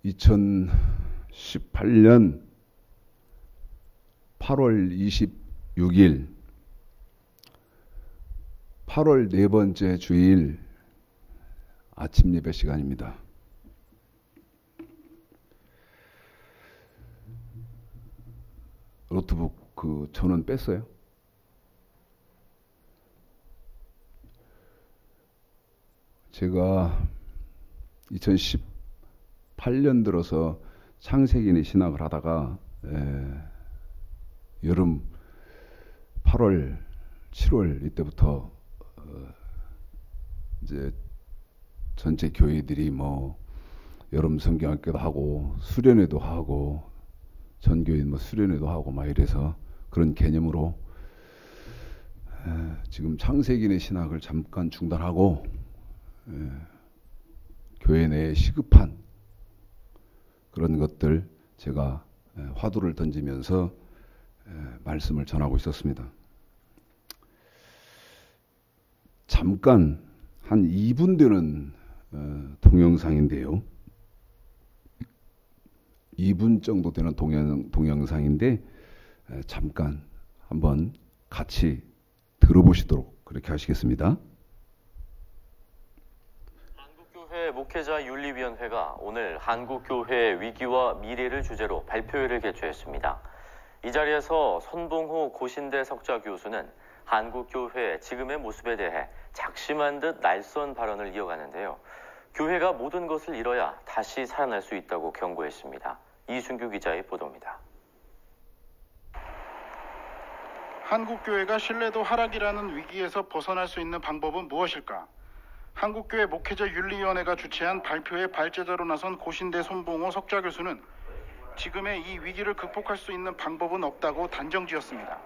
2018년 8월 26일 8월 네 번째 주일 아침 예배 시간입니다. 노트북 그 전원 뺐어요? 제가 2018년 들어서 창세기인의 신학을 하다가 여름 8월, 7월 이때부터 이제 전체 교회들이 뭐 여름 성경학교도 하고 수련회도 하고 전교인 뭐 수련회도 하고 막 이래서 그런 개념으로 지금 창세기인의 신학을 잠깐 중단하고 교회 내에 시급한 그런 것들 제가 화두를 던지면서 말씀을 전하고 있었습니다. 잠깐 한 2분 되는 동영상인데요. 2분 정도 되는 동영상인데 잠깐 한번 같이 들어보시도록 그렇게 하시겠습니다. 한국교회 목회자윤리위원회가 오늘 한국교회의 위기와 미래를 주제로 발표회를 개최했습니다. 이 자리에서 손봉호 고신대 석좌 교수는 한국교회의 지금의 모습에 대해 작심한 듯 날선 발언을 이어가는데요. 교회가 모든 것을 잃어야 다시 살아날 수 있다고 경고했습니다. 이순규 기자의 보도입니다. 한국교회가 신뢰도 하락이라는 위기에서 벗어날 수 있는 방법은 무엇일까? 한국교회 목회자윤리위원회가 주최한 발표회 발제자로 나선 고신대 손봉호 석좌 교수는 지금의 이 위기를 극복할 수 있는 방법은 없다고 단정지었습니다.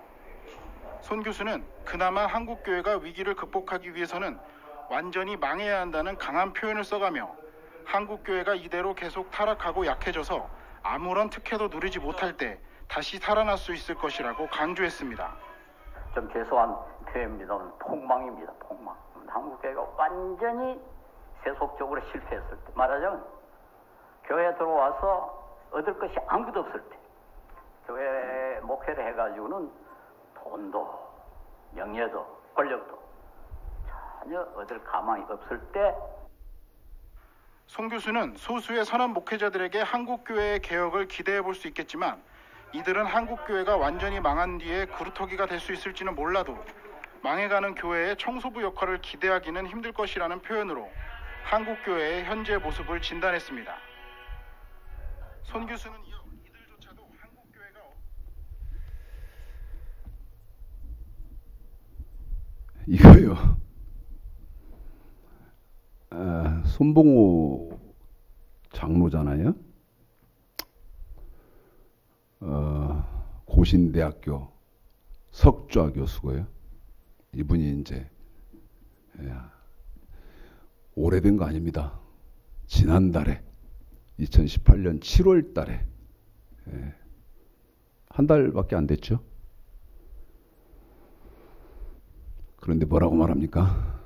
손 교수는 그나마 한국교회가 위기를 극복하기 위해서는 완전히 망해야 한다는 강한 표현을 써가며 한국교회가 이대로 계속 타락하고 약해져서 아무런 특혜도 누리지 못할 때 다시 살아날 수 있을 것이라고 강조했습니다. 좀 죄송한 표현입니다만 폭망입니다. 폭망. 한국교회가 완전히 세속적으로 실패했을 때, 말하자면 교회에 들어와서 얻을 것이 아무것도 없을 때, 교회 목회를 해가지고는 돈도 명예도 권력도 전혀 얻을 가망이 없을 때, 송 교수는 소수의 선한 목회자들에게 한국교회의 개혁을 기대해 볼 수 있겠지만 이들은 한국교회가 완전히 망한 뒤에 그루터기가 될 수 있을지는 몰라도 망해가는 교회의 청소부 역할을 기대하기는 힘들 것이라는 표현으로 한국교회의 현재 모습을 진단했습니다. 손 교수는 이어 이들조차도 한국교회가 이거요. 손봉호 장로잖아요. 고신대학교 석좌 교수고요. 이분이 이제 오래된 거 아닙니다. 지난달에 2018년 7월 달에 한 달밖에 안 됐죠. 그런데 뭐라고 말합니까?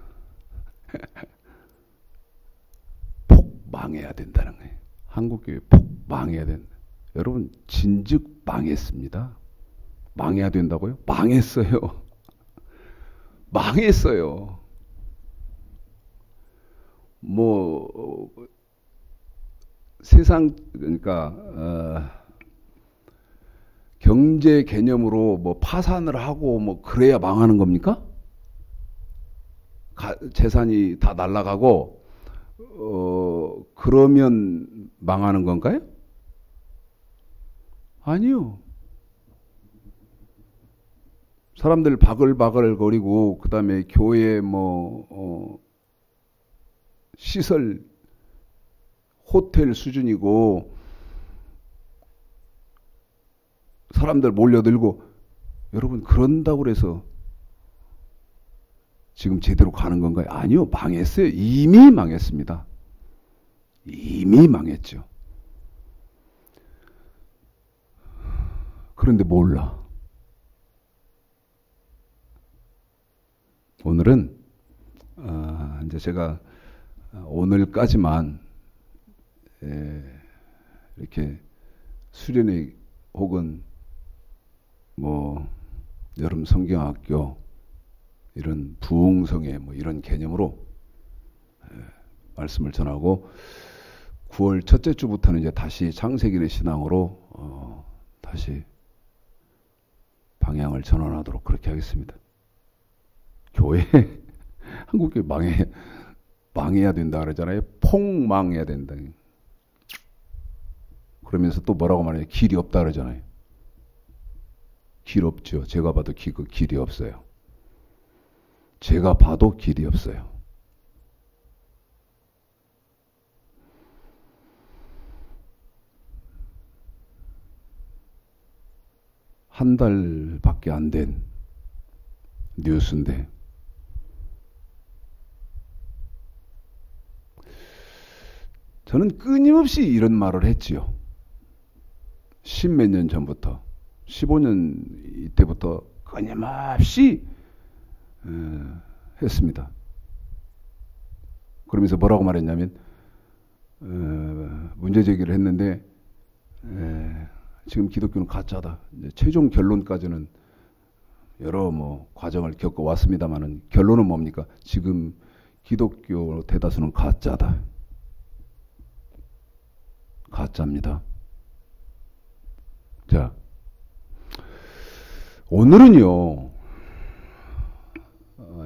폭 망해야 된다는 거예요. 한국교회 폭 망해야 된다. 여러분 진즉 망했습니다. 망해야 된다고요? 망했어요. 망했어요. 뭐 세상 그러니까 경제 개념으로 뭐 파산을 하고 뭐 그래야 망하는 겁니까? 재산이 다 날아가고 그러면 망하는 건가요? 아니요. 사람들 바글바글 거리고 그다음에 교회 뭐 시설 호텔 수준이고 사람들 몰려들고 여러분 그런다고 그래서 지금 제대로 가는 건가요? 아니요. 망했어요. 이미 망했습니다. 이미 망했죠. 그런데 몰라. 오늘은 이제 제가 오늘까지만 이렇게 수련회 혹은 뭐 여름 성경학교 이런 부흥성회 뭐 이런 개념으로 말씀을 전하고 9월 첫째 주부터는 이제 다시 창세기의 신앙으로 다시 방향을 전환하도록 그렇게 하겠습니다. 교회 한국교회 망해야 된다 그러잖아요. 폭망해야 된다. 그러면서 또 뭐라고 말해요? 길이 없다 그러잖아요. 길 없죠. 제가 봐도 길이 없어요. 제가 봐도 길이 없어요. 한 달밖에 안 된 뉴스인데 저는 끊임없이 이런 말을 했지요. 10몇 년 전부터 15년 이때부터 끊임없이 했습니다. 그러면서 뭐라고 말했냐면 문제 제기를 했는데 지금 기독교는 가짜다. 이제 최종 결론까지는 여러 뭐 과정을 겪어 왔습니다만은 결론은 뭡니까? 지금 기독교 대다수는 가짜다. 가짜입니다. 자, 오늘은요,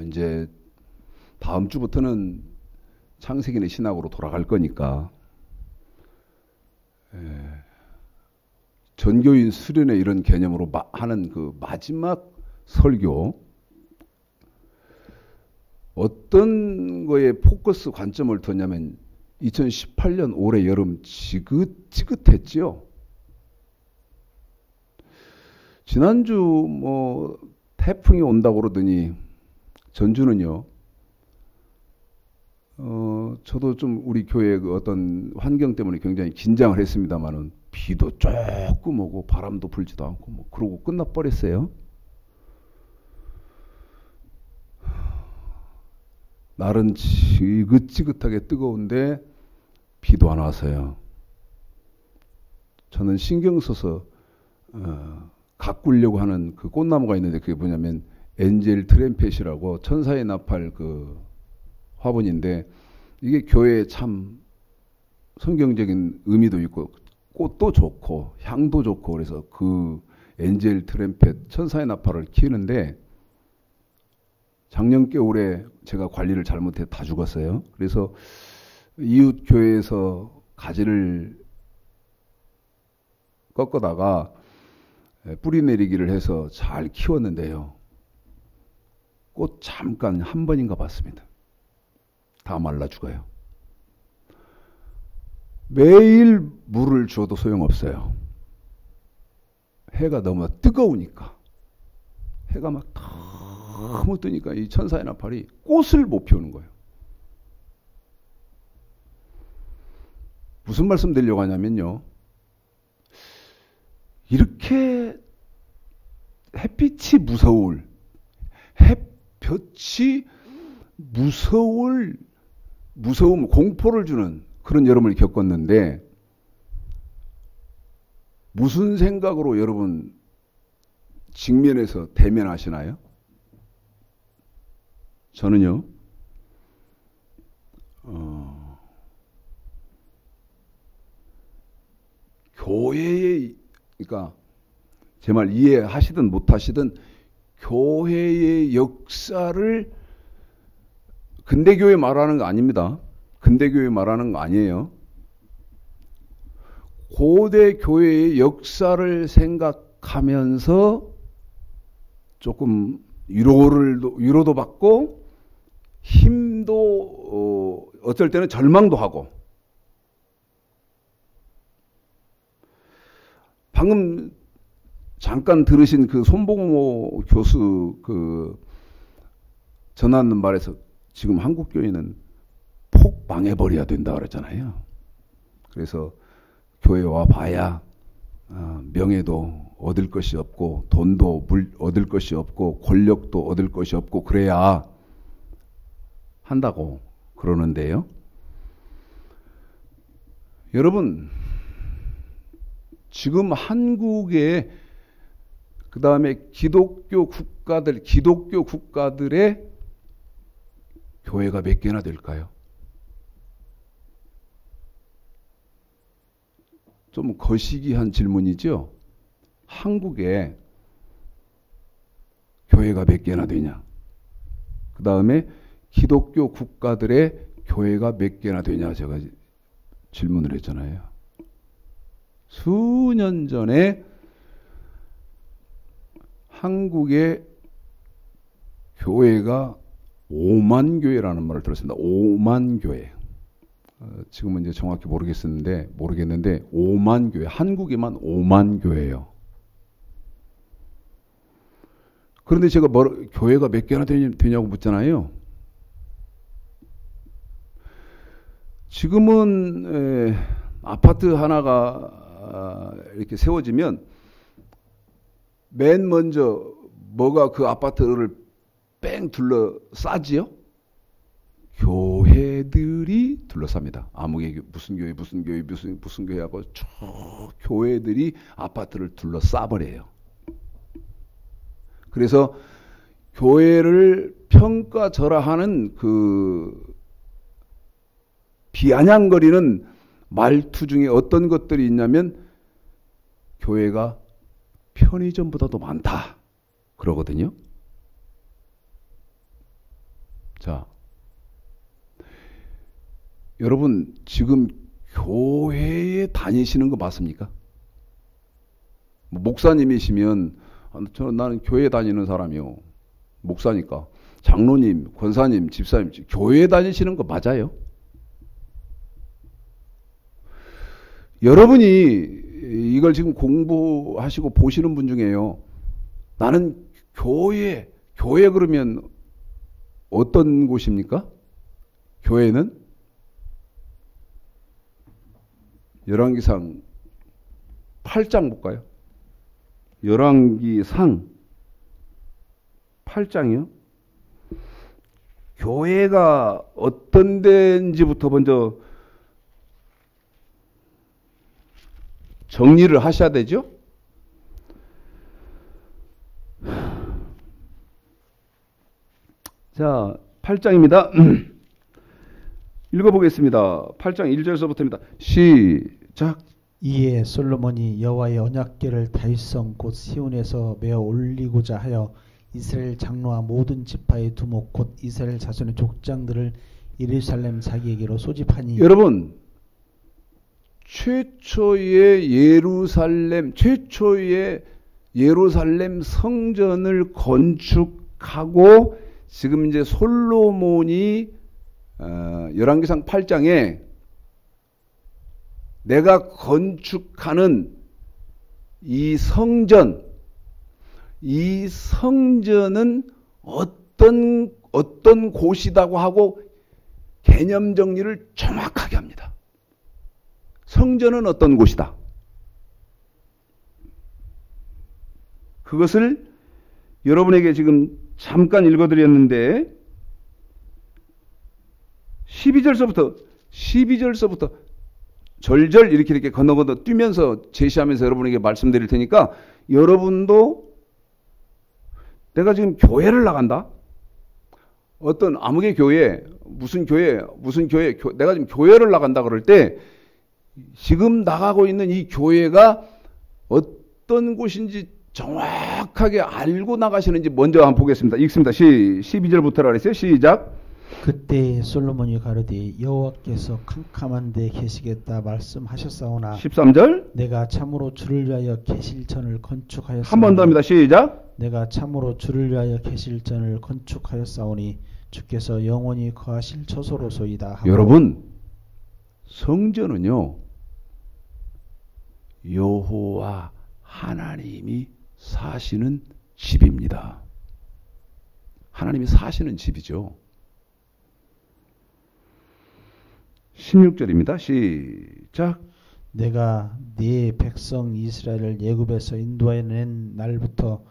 이제 다음 주부터는 창세기의 신학으로 돌아갈 거니까, 전교인 수련회 이런 개념으로 하는 그 마지막 설교, 어떤 거에 포커스 관점을 뒀냐면 2018년 올해 여름 지긋지긋했지요. 지난주 뭐 태풍이 온다고 그러더니 전주는요. 저도 좀 우리 교회 그 어떤 환경 때문에 굉장히 긴장을 했습니다만은 비도 조금 오고 바람도 불지도 않고 뭐 그러고 끝나버렸어요. 날은 지긋지긋하게 뜨거운데 비도 안 와서요. 저는 신경 써서 가꾸려고 하는 그 꽃나무가 있는데 그게 뭐냐면 엔젤 트램펫이라고 천사의 나팔 그 화분인데 이게 교회에 참 성경적인 의미도 있고 꽃도 좋고 향도 좋고 그래서 그 엔젤 트램펫 천사의 나팔을 키우는데 작년 겨울에 제가 관리를 잘못해 다 죽었어요. 그래서 이웃 교회에서 가지를 꺾어다가 뿌리 내리기를 해서 잘 키웠는데요. 꽃 잠깐 한 번인가 봤습니다. 다 말라 죽어요. 매일 물을 줘도 소용없어요. 해가 너무 뜨거우니까. 해가 막 너무 뜨니까 이 천사의 나팔이 꽃을 못 피우는 거예요. 무슨 말씀 드리려고 하냐면요. 이렇게 햇빛이 무서울, 햇볕이 무서움, 공포를 주는 그런 여름을 겪었는데 무슨 생각으로 여러분 직면해서 대면하시나요? 저는요. 교회의 그러니까 제 말 이해하시든 못하시든 교회의 역사를 근대교회 말하는 거 아닙니다. 근대교회 말하는 거 아니에요. 고대 교회의 역사를 생각하면서 조금 위로도 받고 힘도 어쩔 때는 절망도 하고 방금 잠깐 들으신 그 손봉호 교수 그 전하는 말에서 지금 한국 교회는 폭 망해버려야 된다 그랬잖아요. 그래서 교회 와 봐야 명예도 얻을 것이 없고 돈도 얻을 것이 없고 권력도 얻을 것이 없고 그래야 한다고 그러는데요. 여러분 지금 한국의 그 다음에 기독교 국가들의 교회가 몇 개나 될까요? 좀 거시기한 질문이죠. 한국에 교회가 몇 개나 되냐? 그 다음에 기독교 국가들의 교회가 몇 개나 되냐? 제가 질문을 했잖아요. 수년 전에 한국의 교회가 5만 교회라는 말을 들었습니다. 5만 교회. 지금은 이제 정확히 모르겠는데 5만 교회. 한국에만 5만 교회예요. 그런데 제가 교회가 몇 개나 되냐고 묻잖아요. 지금은 아파트 하나가 이렇게 세워지면 맨 먼저 뭐가 그 아파트를 뺑 둘러싸지요? 교회들이 둘러쌉니다. 아무개 무슨 교회 하고 쭉 교회들이 아파트를 둘러싸버려요. 그래서 교회를 평가절하하는 그 비아냥거리는 말투 중에 어떤 것들이 있냐면 교회가 편의점보다도 많다 그러거든요. 자, 여러분 지금 교회에 다니시는 거 맞습니까? 목사님이시면 나는 교회 다니는 사람이요. 목사니까. 장로님, 권사님, 집사님, 교회 다니시는 거 맞아요? 여러분이 이걸 지금 공부하시고 보시는 분 중에요. 나는 교회 그러면 어떤 곳입니까? 교회는 열왕기상 8장 볼까요? 열왕기상 8장이요. 교회가 어떤 데인지부터 먼저 정리를 하셔야 되죠? 자, 8장입니다. 읽어보겠습니다. 8장 1절서부터입니다. 시작. 이에 솔로몬이 여호와의 언약궤를 다윗성 곧 시온에서 메어 올리고자 하여 이스라엘 장로와 모든 지파의 두목 곧 이스라엘 자손의 족장들을 예루살렘 자기에게로 소집하니. 여러분, 최초의 예루살렘 성전을 건축하고 지금 이제 솔로몬이 열왕기상 8장에 내가 건축하는 이 성전은 어떤 곳이라고 하고 개념 정리를 정확하게 합니다. 성전은 어떤 곳이다. 그것을 여러분에게 지금 잠깐 읽어드렸는데 12절서부터 절절 이렇게 건너 뛰면서 제시하면서 여러분에게 말씀드릴 테니까 여러분도 내가 지금 교회를 나간다. 어떤 아무개 교회, 무슨 교회, 내가 지금 교회를 나간다 그럴 때 지금 나가고 있는 이 교회가 어떤 곳인지 정확하게 알고 나가시는지 먼저 한번 보겠습니다. 읽습니다. 12절부터라 그랬어요. 시작. 그때 솔로몬이 가로되 여호와께서 캄캄한 데 계시겠다 말씀하셨사오나 13절. 내가 참으로 주를 위하여 계실전을 건축하였사오니 한 번 더 합니다. 시작. 내가 참으로 주를 위하여 계실전을 건축하였사오니 주께서 영원히 거하실 처소로소이다 하고. 여러분, 성전은요 여호와 하나님이 사시는 집입니다. 하나님이 사시는 집이죠. 16절입니다. 시작. 내가 네 백성 이스라엘을 애굽에서 인도해낸 날부터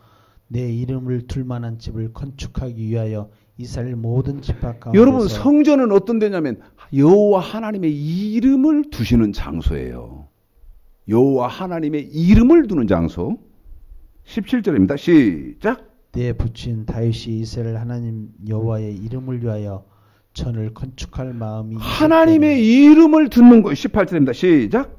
내 이름을 둘 만한 집을 건축하기 위하여 이스라엘 모든 지파 가운데서. 여러분, 성전은 어떤 데냐면 여호와 하나님의 이름을 두시는 장소예요. 여호와 하나님의 이름을 두는 장소. 17절입니다. 시작. 내 부친 다윗이 이스라엘 하나님 여호와의 이름을 위하여 전을 건축할 마음이 하나님의 이름을 듣는 거예요. 18절입니다. 시작.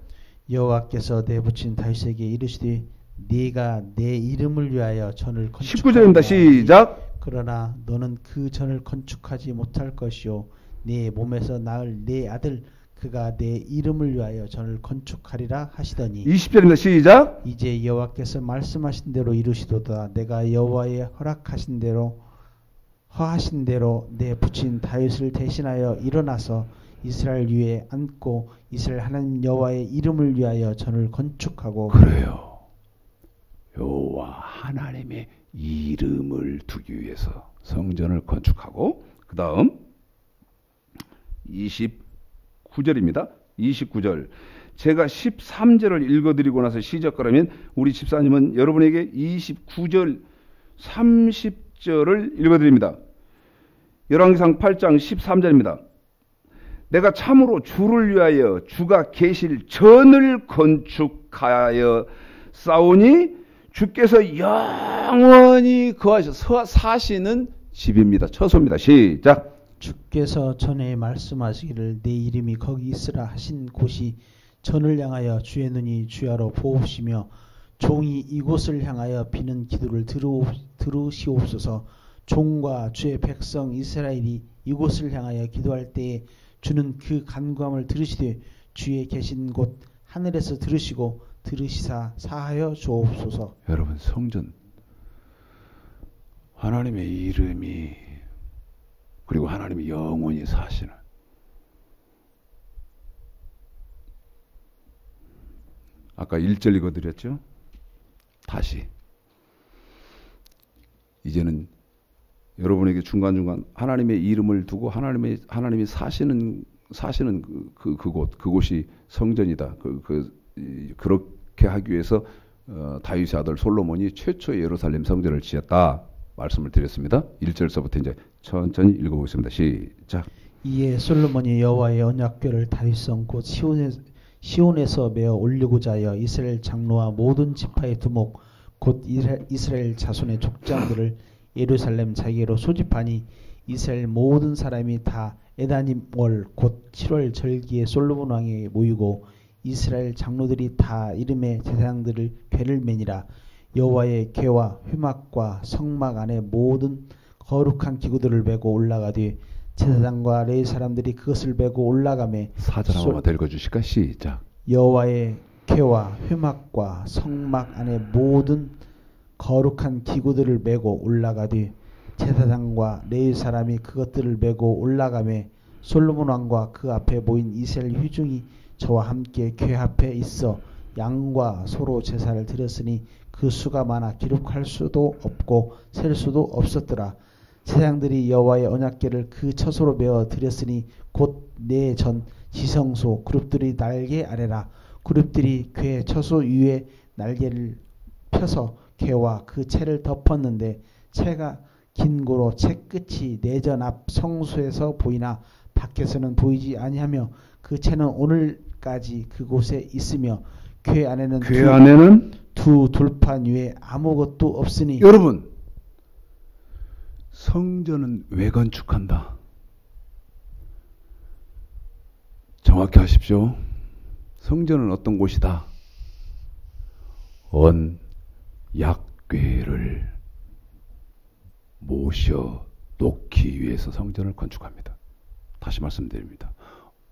여호와께서 내 부친 다윗에게 이르시되 네가 내 이름을 위하여 전을 건축할 19절입니다. 시작. 그러나 너는 그 전을 건축하지 못할 것이요 네 몸에서 낳을 네 아들 그가 내 이름을 위하여 전을 건축하리라 하시더니 20절입니다. 시작. 이제 여호와께서 말씀하신 대로 이루시도다. 내가 여호와의 허하신 대로 내 부친 다윗을 대신하여 일어나서 이스라엘 위에 앉고 이스라엘 하나님 여호와의 이름을 위하여 전을 건축하고. 그래요. 여호와 하나님의 이름을 두기 위해서 성전을 건축하고, 그 다음 29절입니다. 29절. 제가 13절을 읽어드리고 나서 시작하면 우리 집사님은 여러분에게 29절, 30절을 읽어드립니다. 열왕기상 8장 13절입니다. 내가 참으로 주를 위하여 주가 계실 전을 건축하여 싸우니 주께서 영원히 거하셔서 사시는 집입니다. 처소입니다. 시작. 주께서 전에 말씀하시기를 내 이름이 거기 있으라 하신 곳이 전을 향하여 주의 눈이 주야로 보옵시며 종이 이곳을 향하여 비는 기도를 들으시옵소서. 종과 주의 백성 이스라엘이 이곳을 향하여 기도할 때에 주는 그 간구함을 들으시되 주의 계신 곳 하늘에서 들으시고 들으시사 사하여 주옵소서. 여러분, 성전 하나님의 이름이 그리고 하나님이 영원히 사시는, 아까 1절 읽어드렸죠? 다시 이제는 여러분에게 중간중간 하나님의 이름을 두고 하나님이 사시는 그곳이 성전이다. 그렇게 하기 위해서 다윗의 아들 솔로몬이 최초의 예루살렘 성전을 지었다 말씀을 드렸습니다. 1절서부터 이제 천천히 읽어보겠습니다. 시작. 이에 솔로몬이 여호와의 언약궤를 다윗성 곧 시온에서 메어 올리고자 하여 이스라엘 장로와 모든 지파의 두목 곧 이스라엘 자손의 족장들을 예루살렘 자기로 소집하니 이스라엘 모든 사람이 다 에다님 월 곧 7월 절기에 솔로몬 왕에 모이고 이스라엘 장로들이 다 이름의 제사장들을 궤를 매니라. 여호와의 궤와 회막과 성막 안에 모든 거룩한 기구들을 메고 올라가되 제사장과 레위 사람들이 그것을 메고 올라가매. 4절 한 번만 더 읽어주실까? 시작. 여호와의 궤와 회막과 성막 안에 모든 거룩한 기구들을 메고 올라가되 제사장과 레위 사람이 그것들을 메고 올라가매. 솔로몬 왕과 그 앞에 모인 이스라엘 회중이 저와 함께 궤 앞에 있어 양과 소로 제사를 드렸으니 그 수가 많아 기록할 수도 없고 셀 수도 없었더라. 제사장들이 여호와의 언약궤를 그 처소로 메어 드렸으니 곧 내 전 지성소 그룹들이 날개 아래라. 그룹들이 궤 처소 위에 날개를 펴서 궤와 그 채를 덮었는데 채가 긴 고로 채 끝이 내전 앞 성소에서 보이나 밖에서는 보이지 아니하며 그 채는 오늘까지 그곳에 있으며 궤 안에는 두 돌판 위에 아무것도 없으니. 여러분, 성전은 왜 건축한다? 정확히 하십시오. 성전은 어떤 곳이다? 언약궤를 모셔 놓기 위해서 성전을 건축합니다. 다시 말씀드립니다.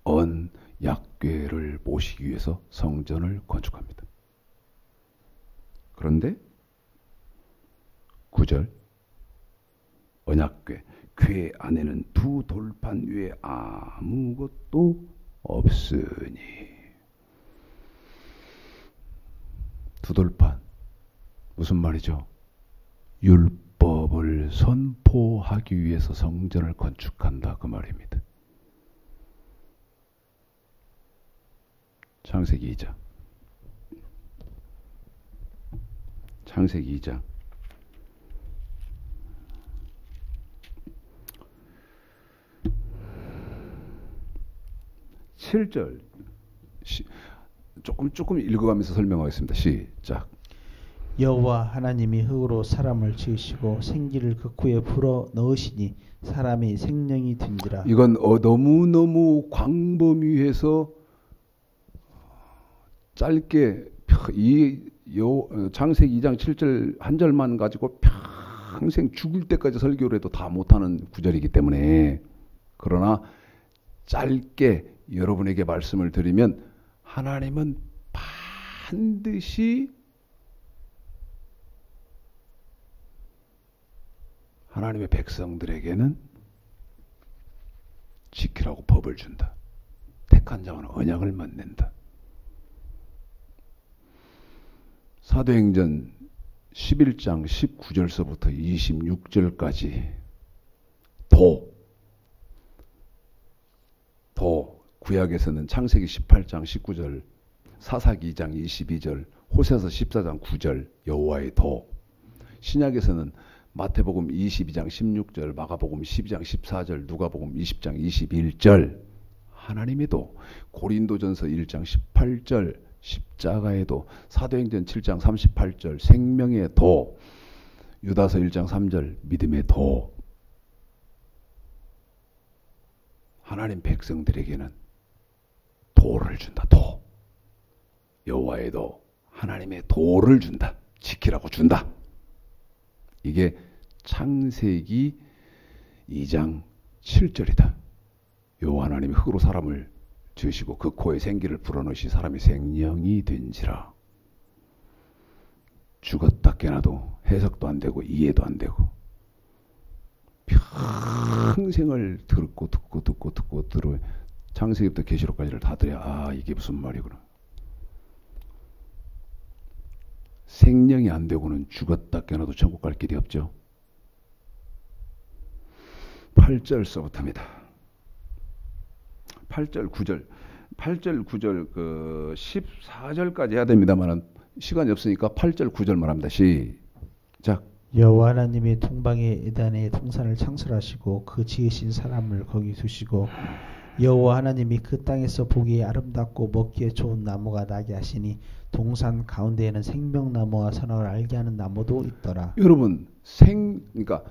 언약궤를 모시기 위해서 성전을 건축합니다. 그런데 9절 언약궤 궤 안에는 두 돌판 위에 아무것도 없으니. 두 돌판 무슨 말이죠? 율법을 선포하기 위해서 성전을 건축한다 그 말입니다. 창세기 2장. 창세기 2장. 7절. 조금 읽어가면서 설명하겠습니다. 시작. 여호와 하나님이 흙으로 사람을 지으시고 생기를 그 코에 불어 넣으시니 사람이 생명이 된지라. 이건 너무너무 광범위해서 짧게 창세기 2장 7절 한 절만 가지고 평생 죽을 때까지 설교를 해도 다 못하는 구절이기 때문에, 그러나 짧게 여러분에게 말씀을 드리면 하나님은 반드시 하나님의 백성들에게는 지키라고 법을 준다. 택한 자와는 언약을 맺는다. 사도행전 11장 19절서부터 26절까지 구약에서는 창세기 18장 19절, 사사기 2장 22절, 호세아서 14장 9절 여호와의 도, 신약에서는 마태복음 22장 16절, 마가복음 12장 14절, 누가복음 20장 21절 하나님의 도, 고린도전서 1장 18절 십자가의 도, 사도행전 7장 38절 생명의 도, 유다서 1장 3절 믿음의 도. 하나님 백성들에게는 도를 준다. 도. 여호와의 도, 하나님의 도를 준다. 지키라고 준다. 이게 창세기 2장 7절이다. 여호와 하나님이 흙으로 사람을 지으시고 그 코에 생기를 불어넣으시 사람이 생명이 된지라. 죽었다 깨나도 해석도 안 되고 이해도 안 되고 평생을 듣고 들어 창세기부터 계시록까지를 다 들어야 이게 무슨 말이구나. 생명이 안 되고는 죽었다 깨나도 천국 갈 길이 없죠. 8절서부터입니다. 8절 9절 그 14절까지 해야 됩니다만 시간이 없으니까 8절 9절만 합니다. 시작. 여호와 하나님이 동방의 에덴에 동산을 창설하시고 그 지으신 사람을 거기 두시고 여호와 하나님이 그 땅에서 보기에 아름답고 먹기에 좋은 나무가 나게 하시니 동산 가운데에는 생명나무와 선악을 알게 하는 나무도 있더라. 여러분 그러니까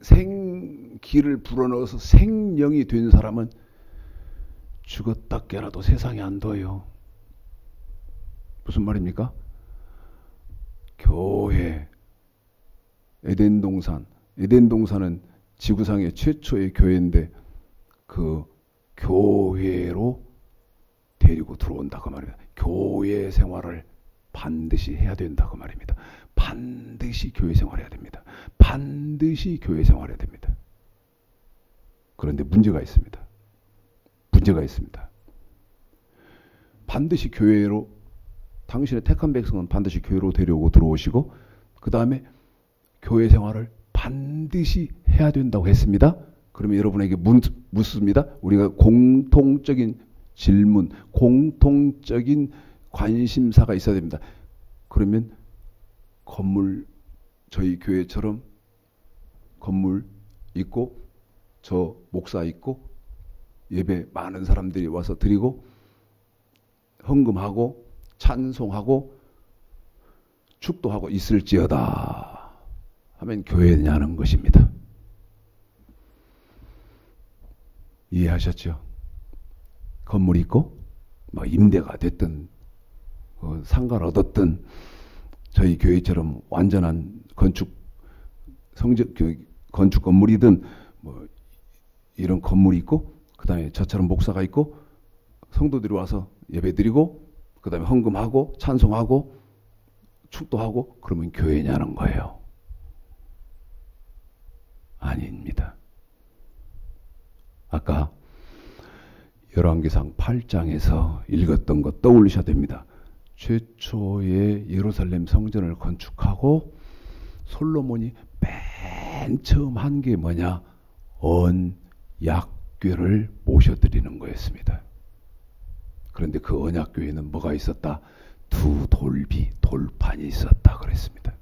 생기를 불어넣어서 생명이 된 사람은 죽었다 깨나도 세상에 안 둬요. 무슨 말입니까? 교회, 에덴동산은 지구상의 최초의 교회인데 그 교회로 데리고 들어온다 그 말입니다. 교회 생활을 반드시 해야 된다 그 말입니다. 반드시 교회 생활해야 됩니다. 반드시 교회 생활해야 됩니다. 그런데 문제가 있습니다. 반드시 교회로, 당신의 택한 백성은 반드시 교회로 데려오고 들어오시고 그 다음에 교회 생활을 반드시 해야 된다고 했습니다. 그러면 여러분에게 묻습니다. 우리가 공통적인 질문, 공통적인 관심사가 있어야 됩니다. 그러면 저희 교회처럼 건물 있고 저 목사 있고 예배 많은 사람들이 와서 드리고 헌금하고 찬송하고 축도하고 있을지어다 하면 교회냐는 것입니다. 이해하셨죠? 건물이 있고 임대가 됐든 상가를 얻었든 저희 교회처럼 완전한 건축 건물이든 이런 건물이 있고 그 다음에 저처럼 목사가 있고 성도들이 와서 예배드리고 그 다음에 헌금하고 찬송하고 축도하고 그러면 교회냐는 거예요. 아닙니다. 아까 열왕기상 8장에서 읽었던 것 떠올리셔야 됩니다. 최초의 예루살렘 성전을 건축하고 솔로몬이 맨 처음 한 게 뭐냐? 언약궤를 모셔드리는 거였습니다. 그런데 그 언약궤에는 뭐가 있었다? 두 돌판이 있었다 그랬습니다.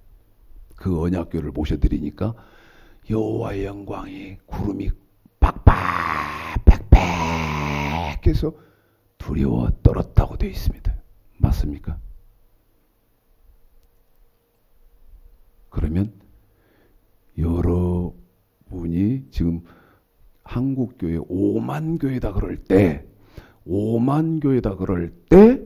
그 언약궤를 모셔드리니까 여호와의 영광이 구름이 빡빡 밖에서 두려워 떨었다고 되어 있습니다. 맞습니까? 그러면 여러분이 지금 한국교회 5만 교회다 그럴 때, 5만 교회다 그럴 때,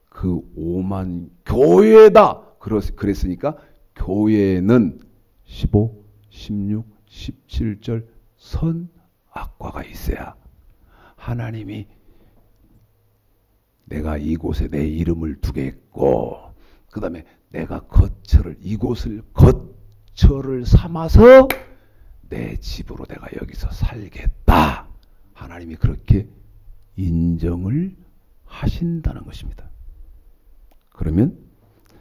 그 5만 교회다 그랬으니까 교회는 15, 16, 17절 선악과가 있어야 하나님이 내가 이곳에 내 이름을 두겠고, 그 다음에 내가 이곳을 거처를 삼아서 내 집으로 내가 여기서 살겠다. 하나님이 그렇게 인정을 하신다는 것입니다. 그러면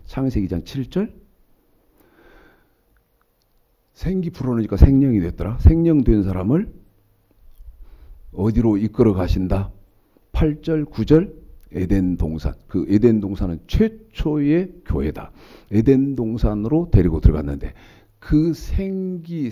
창세기 2장 7절 생기 불어넣으니까 생명이 됐더라. 생명된 사람을 어디로 이끌어 가신다? 8절 9절 에덴 동산. 그 에덴 동산은 최초의 교회다. 에덴 동산으로 데리고 들어갔는데 그 생기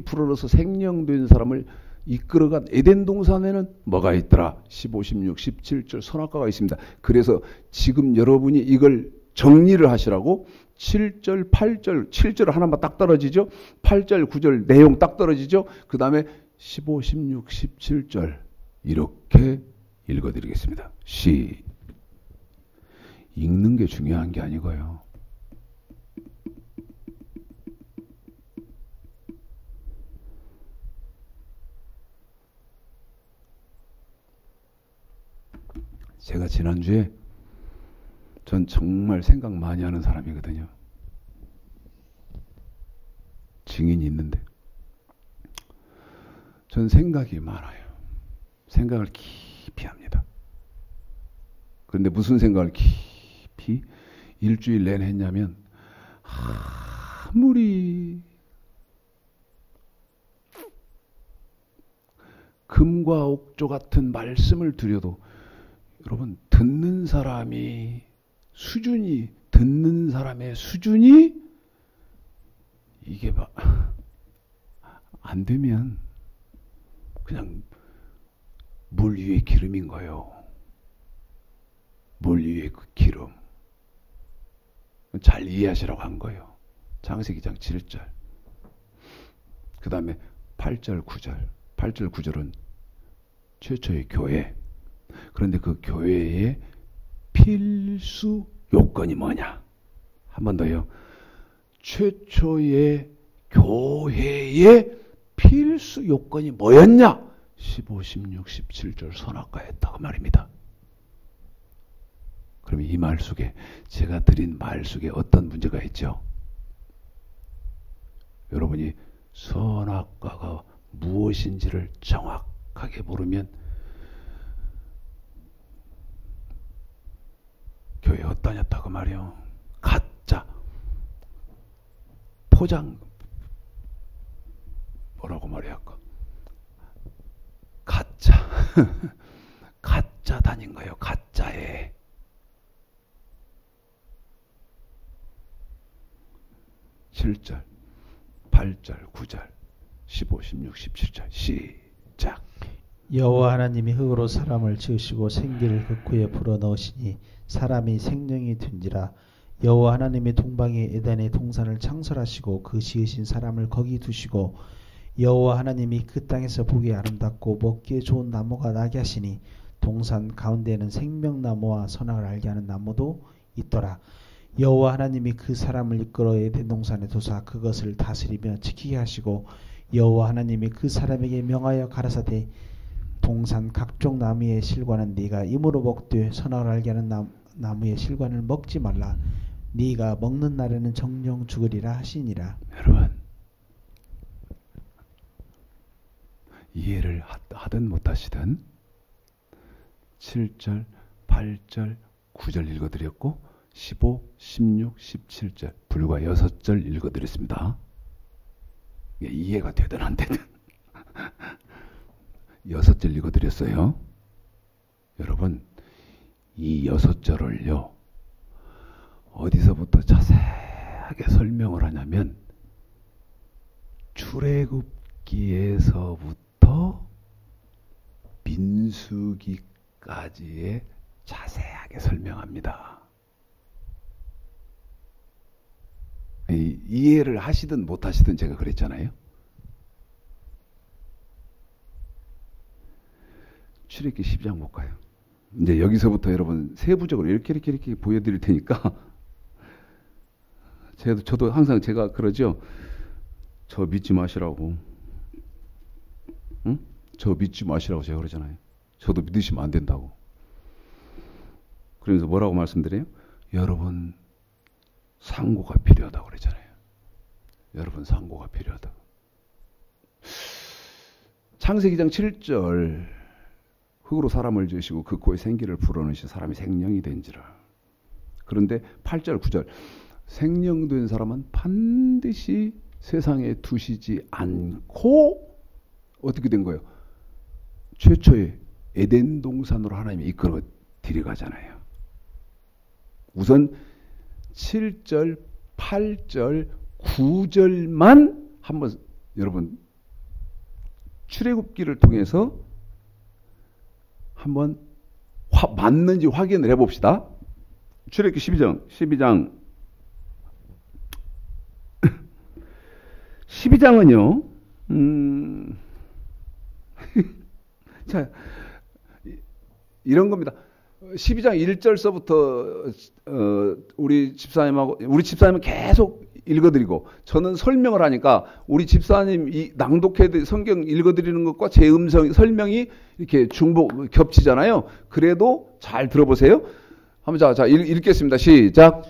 불어넣어서 생명된 사람을 이끌어간 에덴 동산에는 뭐가 있더라? 15, 16, 17절 선악과가 있습니다. 그래서 지금 여러분이 이걸 정리를 하시라고 7절, 8절, 7절 하나만 딱 떨어지죠? 8절, 9절 내용 딱 떨어지죠? 그 다음에 15, 16, 17절 이렇게 읽어드리겠습니다. 읽는 게 중요한 게 아니고요. 제가 지난주에 전 정말 생각 많이 하는 사람이거든요. 증인이 있는데 전 생각이 많아요. 생각을 깊이 합니다. 그런데 무슨 생각을 깊이 일주일 내내 했냐면 아무리 금과 옥조 같은 말씀을 드려도 여러분 듣는 사람의 수준이 이게 안 되면 그냥 물 위에 기름인 거예요. 물 위에 그 기름. 잘 이해하시라고 한 거예요. 창세기 2장 7절. 그 다음에 8절 9절. 8절 9절은 최초의 교회. 그런데 그 교회의 필수 요건이 뭐냐? 한 번 더요. 최초의 교회의 필수 요건이 뭐였냐? 15, 16, 17절 선악과였다고 말입니다. 그럼 이 말 속에 제가 드린 말 속에 어떤 문제가 있죠? 여러분이 선악과가 무엇인지를 정확하게 모르면 교회 어떠냐고 말이요. 가짜 포장 뭐라고 말해야 할까? 가짜 가짜 다닌 거예요. 가짜에 7절 8절 9절 15 16 17절 시작. 여호와 하나님이 흙으로 사람을 지으시고 생기를 그 코에 불어넣으시니 사람이 생명이 된지라. 여호와 하나님이 동방의 에덴의 동산을 창설하시고 그 지으신 사람을 거기 두시고 여호와 하나님이 그 땅에서 보기에 아름답고 먹기에 좋은 나무가 나게 하시니 동산 가운데에는 생명나무와 선악을 알게 하는 나무도 있더라. 여호와 하나님이 그 사람을 이끌어 에덴 동산에 두사 그것을 다스리며 지키게 하시고 여호와 하나님이 그 사람에게 명하여 가라사대 동산 각종 나무의 실과는 네가 임으로 먹되 선악을 알게 하는 나무의 실과는 먹지 말라. 네가 먹는 날에는 정령 죽으리라 하시니라. 여러분 이해를 하든 못하시든 7절 8절 9절 읽어드렸고 15, 16, 17절 불과 6절 읽어드렸습니다. 이해가 되든 안 되든 6절 읽어드렸어요. 여러분 이 6절을요 어디서부터 자세하게 설명을 하냐면 출애굽기에서부터 민수기까지의 자세하게 설명합니다. 이해를 하시든 못 하시든 제가 그랬잖아요. 출애굽기 12장 못 가요. 이제 여기서부터 여러분 세부적으로 이렇게 보여드릴 테니까 저도 항상 제가 그러죠. 저 믿지 마시라고. 응? 저 믿지 마시라고 제가 그러잖아요. 저도 믿으시면 안 된다고. 그러면서 뭐라고 말씀드려요? 여러분 상고가 필요하다고 그러잖아요. 여러분 상고가 필요하다고. 창세기 2장 7절 흙으로 사람을 지으시고 그 코에 생기를 불어넣으신 사람이 생명이 된지라. 그런데 8절 9절 생명된 사람은 반드시 세상에 두시지 않고 어떻게 된 거예요? 최초의 에덴 동산으로 하나님이 이끌어 들여가잖아요. 우선 7절, 8절, 9절만 한번 여러분 출애굽기를 통해서 한번 맞는지 확인을 해봅시다. 출애굽기 12장 12장은요. 자, 이런 겁니다. 12장 1절서부터 우리 집사님은 계속 읽어드리고 저는 설명을 하니까 우리 집사님 낭독해 성경 읽어드리는 것과 제 설명이 이렇게 겹치잖아요. 그래도 잘 들어보세요. 한번 자 읽겠습니다. 시작.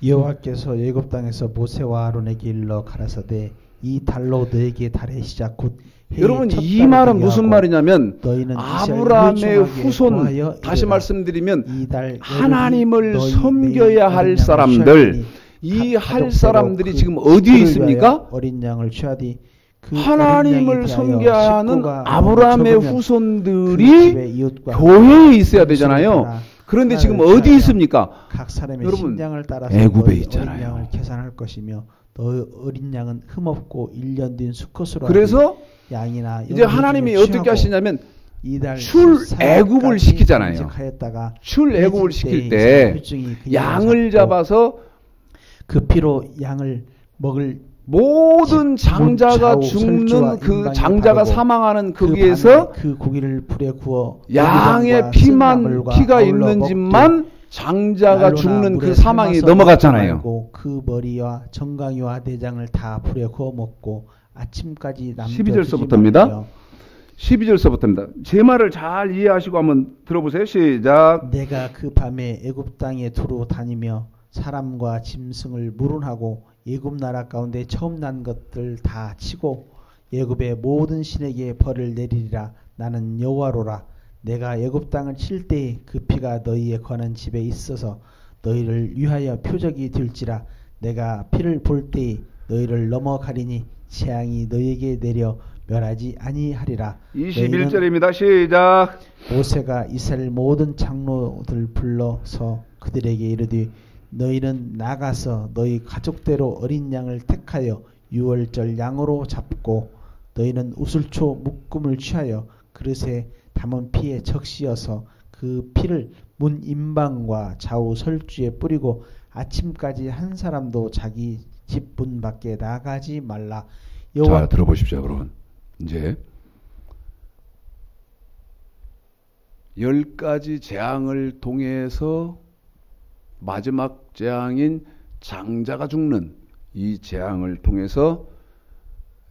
여호와께서 애굽 땅에서 모세와 아론에게 일러 가라사대 이 달로 너에게 달의 시작 곧 여러분 이 말은 무슨 말이냐면 아브라함의 후손 다시 말씀드리면 하나님을 섬겨야 할 사람들 이 할 사람들이 지금 어디에 있습니까? 어린 양을 취하디 하나님을 섬겨야 하는 아브라함의 후손들이 교회에 있어야 되잖아요. 그런데 지금 어디 있습니까? 각 사람의 여러분 신장을 따라서 애굽에 있잖아요. 어린 양을 계산할 것이며 너 어린 양은 흠없고 1년 된 수컷으로 그래서 양이나 이제 하나님이 어떻게 하시냐면 출애굽을 시키잖아요. 출애굽을 시킬 때 양을 잡아서 그 피로 양을 먹을 모든 장자가 죽는 그 장자가 사망하는 거기에서 그 고기를 불에 구워 양의 피가 있는 집만 장자가 죽는 그 사망이 넘어갔잖아요. 그 머리와 정강이와 내장을 다 불에 구워 먹고 아침까지 12절서부터입니다. 12절서부터입니다. 제 말을 잘 이해하시고 한번 들어보세요. 시작. 내가 그 밤에 애굽 땅에 두루 다니며 사람과 짐승을 물은하고 애굽 나라 가운데 처음 난 것들 다 치고 애굽의 모든 신에게 벌을 내리리라. 나는 여호와로라. 내가 애굽 땅을 칠 때에 그 피가 너희에 관한 집에 있어서 너희를 위하여 표적이 될지라. 내가 피를 볼 때에 너희를 넘어가리니 재앙이 너희에게 내려 멸하지 아니하리라. 21절입니다. 시작. 모세가 이스라엘 모든 장로들 불러서 그들에게 이르되 너희는 나가서 너희 가족대로 어린 양을 택하여 유월절 양으로 잡고 너희는 우슬초 묶음을 취하여 그릇에 담은 피에 적시어서 그 피를 문 임방과 좌우 설주에 뿌리고 아침까지 한 사람도 자기 집 문 밖에 나가지 말라. 자, 들어보십시오. 여러분 이제 10가지 재앙을 통해서 마지막 재앙인 장자가 죽는 이 재앙을 통해서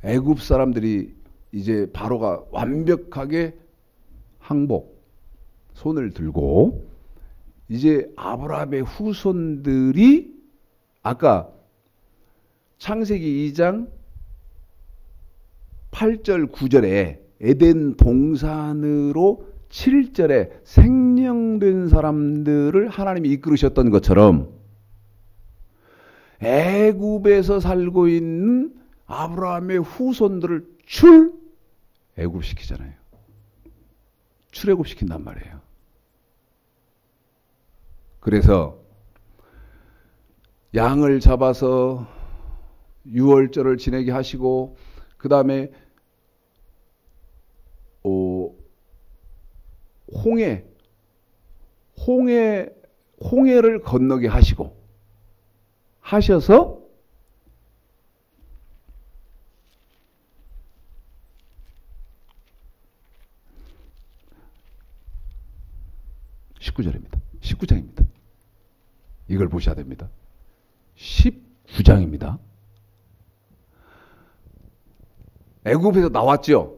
애굽 사람들이 이제 바로가 완벽하게 항복 손을 들고 이제 아브라함의 후손들이 아까 창세기 2장 8절 9절에 에덴 동산으로 7절에 생명된 사람들을 하나님이 이끌으셨던 것처럼 애굽에서 살고 있는 아브라함의 후손들을 출애굽시키잖아요. 출애굽시킨단 말이에요. 그래서 양을 잡아서 유월절을 지내게 하시고 그 다음에 홍해를 건너게 하셔서 19절입니다. 19장입니다. 이걸 보셔야 됩니다. 19장입니다. 애굽에서 나왔죠.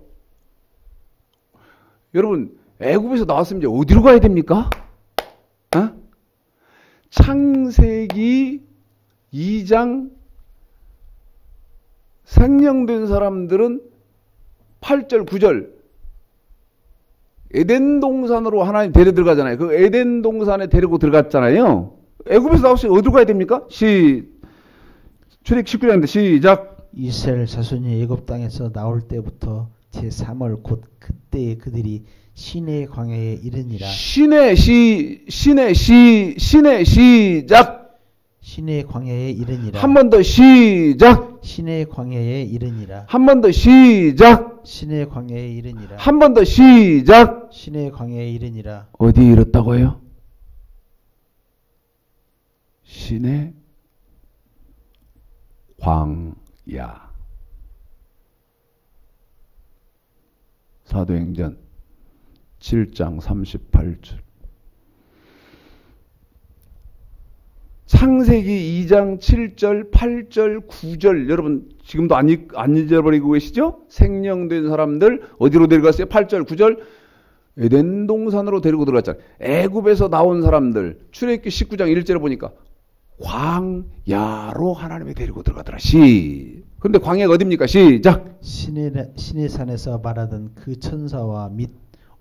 여러분, 애굽에서 나왔으면 이제 어디로 가야 됩니까? 창세기 2장 생명된 사람들은 8절, 9절 에덴 동산으로 하나님 데려 들어가잖아요. 그 에덴 동산에 데리고 들어갔잖아요. 애굽에서 나왔으면 어디로 가야 됩니까? 출애굽 19장인데 시작. 이스라엘 자손이 애굽 땅에서 나올 때부터 제3월 곧 그때에 그들이 시내 광야에 이르니라. 시내 시작. 시내 광야에 이르니라. 한 번 더 시작. 시내 광야에 이르니라. 한 번 더 시작. 시내 광야에 이르니라. 한 번 더 시작. 시내 광야에 이르니라. 어디에 이뤘다고요? 시내 광야. 사도행전 7장 38절. 창세기 2장 7절, 8절, 9절. 여러분 지금도 안 잊어버리고 계시죠? 생령된 사람들 어디로 데려갔어요? 8절, 9절. 에덴 동산으로 데리고 들어갔잖아요. 애굽에서 나온 사람들 출애굽기 19장 1절에 보니까 광야로 하나님이 데리고 들어가더라. 그런데 광야가 어딥니까? 시작. 시내 산에서 말하던 그 천사와 및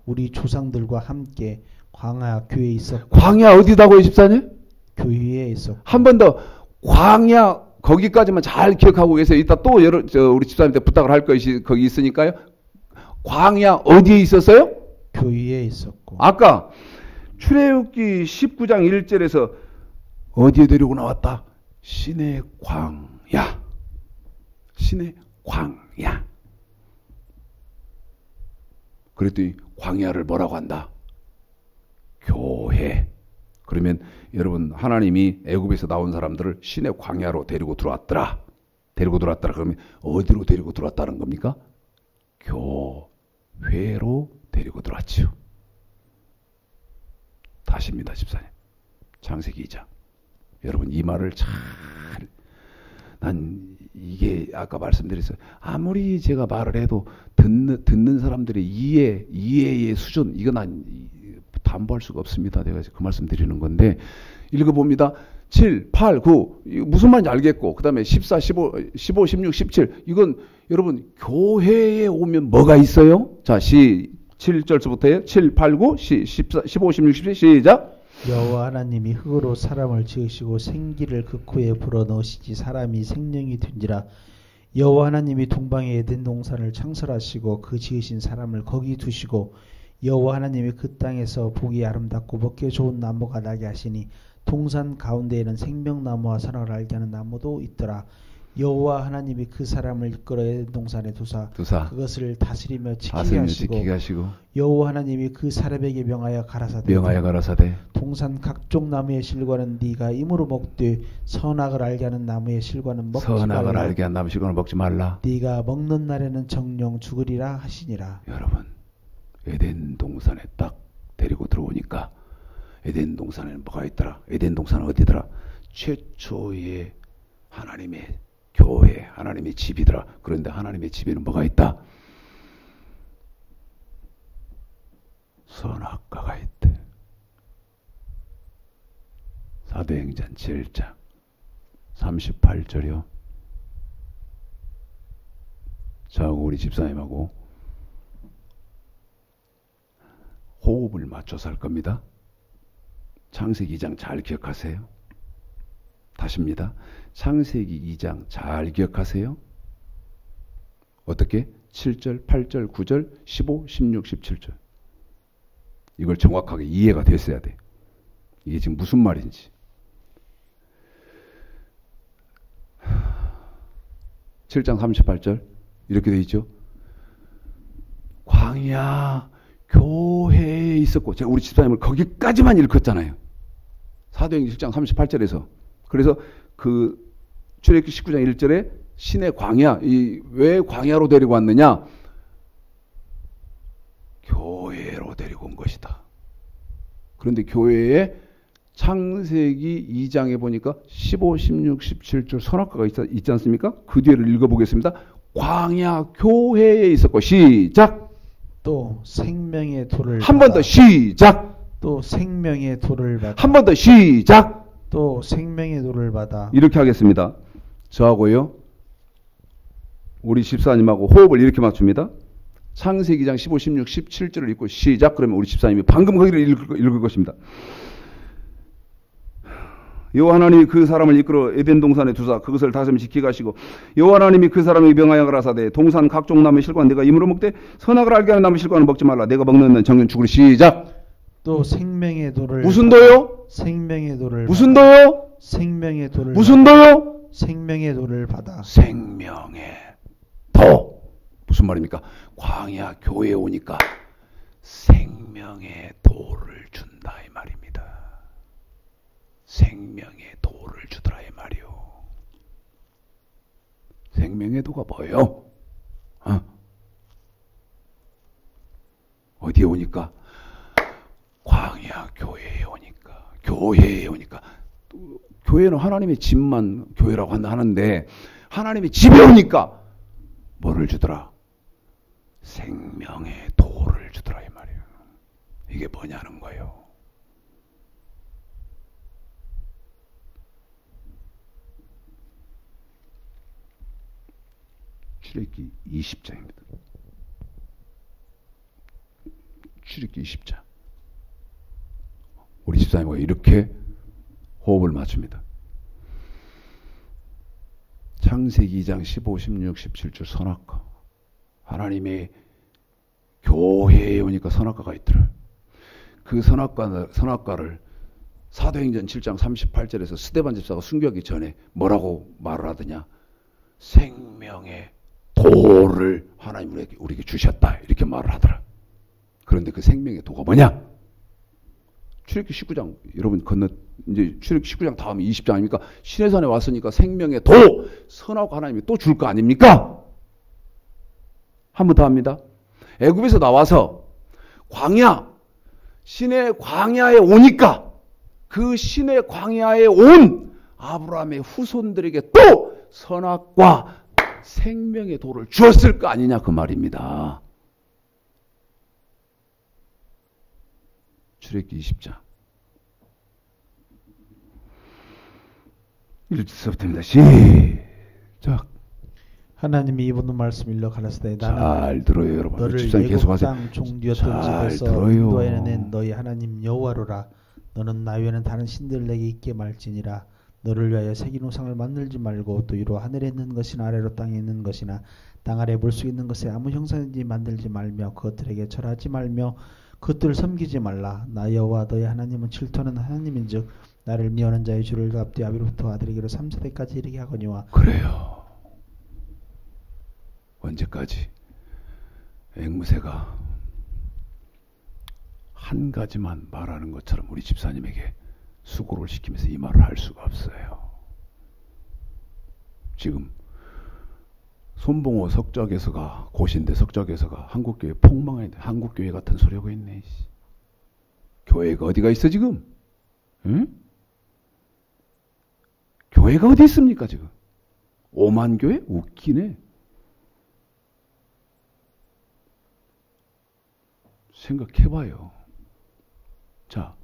우리 조상들과 함께 광야 교회에 있었고. 광야 어디다고요, 집사님? 교회에 있었고. 한 번 더 광야 거기까지만 잘 기억하고 계세요. 이따 또 우리 집사님한테 부탁을 할 것이 거기 있으니까요. 광야 어디에 있었어요? 교회에 있었고. 아까 출애굽기 19장 1절에서 어디에 데리고 나왔다? 시내 광야. 시내 광야. 그랬더니 광야를 뭐라고 한다? 교회. 그러면 여러분 하나님이 애굽에서 나온 사람들을 시내 광야로 데리고 들어왔더라. 그러면 어디로 데리고 들어왔다는 겁니까? 교회로 데리고 들어왔지요. 다시입니다, 집사님. 창세기 2장. 여러분 이 말을 난 이게 아까 말씀드렸어요. 아무리 제가 말을 해도 듣는 사람들의 이해의 수준 이건 난 담보할 수가 없습니다. 내가 그 말씀 드리는 건데 읽어봅니다. 7, 8, 9 무슨 말인지 알겠고 그 다음에 14, 15, 16, 17 이건 여러분 교회에 오면 뭐가 있어요? 자, 7절부터요. 7, 8, 9, 14, 15, 16, 17 시작. 여호와 하나님이 흙으로 사람을 지으시고 생기를 그 코에 불어넣으시지 사람이 생명이 된지라. 여호와 하나님이 동방의 에덴 동산을 창설하시고 그 지으신 사람을 거기 두시고 여호와 하나님이 그 땅에서 보기 아름답고 먹기 좋은 나무가 나게 하시니 동산 가운데에는 생명나무와 선악을 알게 하는 나무도 있더라. 여호와 하나님이 그 사람을 이끌어 에덴 동산에 두사 그것을 다스리며 지키게 하시고 여호와 하나님이 그 사람에게 명하여 가라사대 동산 각종 나무의 실과는 네가 임으로 먹되 선악을 알게 하는 나무의 실과는 먹지 말라. 네가 먹는 날에는 정령 죽으리라 하시니라. 여러분 에덴 동산에 딱 데리고 들어오니까 에덴 동산에는 뭐가 있더라? 에덴 동산은 어디더라? 최초의 하나님의 교회, 하나님의 집이더라. 그런데 하나님의 집에는 뭐가 있다? 선악과가 있대. 사도행전 7장 38절이요. 저하고 우리 집사님하고 호흡을 맞춰서 할 겁니다. 창세기 2장 잘 기억하세요. 다시입니다. 창세기 2장 잘 기억하세요. 어떻게? 7절, 8절, 9절, 15, 16, 17절. 이걸 정확하게 이해가 됐어야 돼. 이게 지금 무슨 말인지. 7장 38절 이렇게 돼 있죠. 광야 교회에 있었고, 제가 우리 집사님을 거기까지만 읽었잖아요. 사도행전 7장 38절에서. 그래서 그 출애굽기 19장 1절에 신의 광야, 왜 광야로 데리고 왔느냐? 교회로 데리고 온 것이다. 그런데 교회에 창세기 2장에 보니까 15, 16, 17절 선악과가 있지 않습니까? 그 뒤를 읽어보겠습니다. 광야 교회에 있었고, 시작. 또 생명의 돌을 한 번 더 시작. 또 생명의 돌을 받아. 한 번 더 시작. 또 생명의 돌을 받아. 이렇게 하겠습니다. 저하고요, 우리 집사님하고 호흡을 이렇게 맞춥니다. 창세기 2장 15, 16, 17절을 읽고 시작. 그러면 우리 집사님이 방금 거기를 읽을 것입니다. 여호와 하나님이 그 사람을 이끌어 에덴 동산에 두사 그것을 다스림 지키게 하시고, 여호와 하나님이 그 사람에게 명하여 가라사대 동산 각종 나무의 실과는 내가 임으로 먹되 선악을 알게 하는 나무의 실과는 먹지 말라. 내가 먹는 정령 죽으리. 시작. 또 생명의 돌을 무슨 도요? 생명의 돌을 무슨 받아. 도요? 생명의 돌을 무슨 받아. 도요? 생명의 돌을 받아. 생명의 도. 무슨 말입니까? 광야 교회에 오니까 생명의 도를 준다 이 말입니다. 생명의 도를 주더라 이 말이요. 생명의 도가 뭐예요? 어디에 오니까? 광야 교회에 오니까. 교회에 오니까. 교회는 하나님의 집만 교회라고 하는데, 하나님의 집에 오니까 뭐를 주더라? 생명의 도를 주더라 이 말이에요. 이게 뭐냐는 거예요. 출애굽기 20장입니다. 출애굽기 20장. 우리 집사님과 이렇게 호흡을 맞춥니다. 창세기 2장 15, 16, 17절 선악과. 하나님이 교회에 오니까 선악과가 있더라. 그 선악과를 사도행전 7장 38절에서 스데반 집사가 순교하기 전에 뭐라고 말을 하더냐? 생명의 도를 하나님 우리에게 주셨다. 이렇게 말을 하더라. 그런데 그 생명의 도가 뭐냐? 출애굽기 19장, 여러분 이제 출애굽기 19장 다음에 20장 아닙니까? 시내산에 왔으니까 생명의 도, 선하고 하나님이 또 줄 거 아닙니까? 한 번 더 합니다. 애굽에서 나와서 신의 광야에 오니까 그 신의 광야에 온 아브라함의 후손들에게 또 선악과 생명의 도를 주었을 거 아니냐 그 말입니다. 출애굽기 20장 1절부터입니다. 시작. 하나님이 이분의 말씀 일러 가라사대 잘 나는 들어요 여러분. 너를 애굽 땅 종되었던 집에서 인도하여 낸 너희 하나님 여호와로라. 너는 나 외에는 다른 신들을 내게 있게 말지니라. 너를 위하여 새긴 우상을 만들지 말고 또 위로 하늘에 있는 것이나 아래로 땅에 있는 것이나 땅 아래 물속에 있는 것에 아무 형상인지 만들지 말며 그것들에게 절하지 말며 그것들을 섬기지 말라. 나 여호와 너희 하나님은 질투하는 하나님인즉 나를 미워하는 자의 주를 앞뒤 아비로부터 아들에게로 3세대까지 이르게 하거니와. 그래요. 언제까지? 앵무새가 한 가지만 말하는 것처럼 우리 집사님에게 수고를 시키면서 이 말을 할 수가 없어요. 지금 손봉호 석좌교수가 고신대 석좌교수가 한국교회 폭망했는데 한국교회 같은 소리 하고 있네. 교회가 어디가 있어 지금? 응? 교회가 어디 있습니까 지금? 오만교회? 웃기네. 생각해봐요. 자,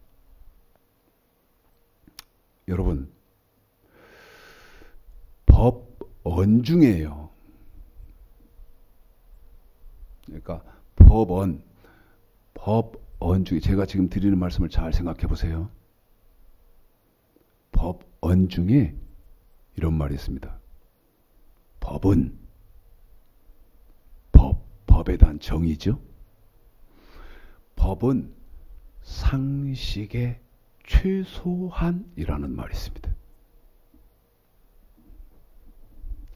여러분, 법언 중에요. 그러니까 법언 중에 제가 지금 드리는 말씀을 잘 생각해 보세요. 법언 중에 이런 말이 있습니다. 법은 법에 대한 정의죠. 법은 상식의 최소한이라는 말이 있습니다.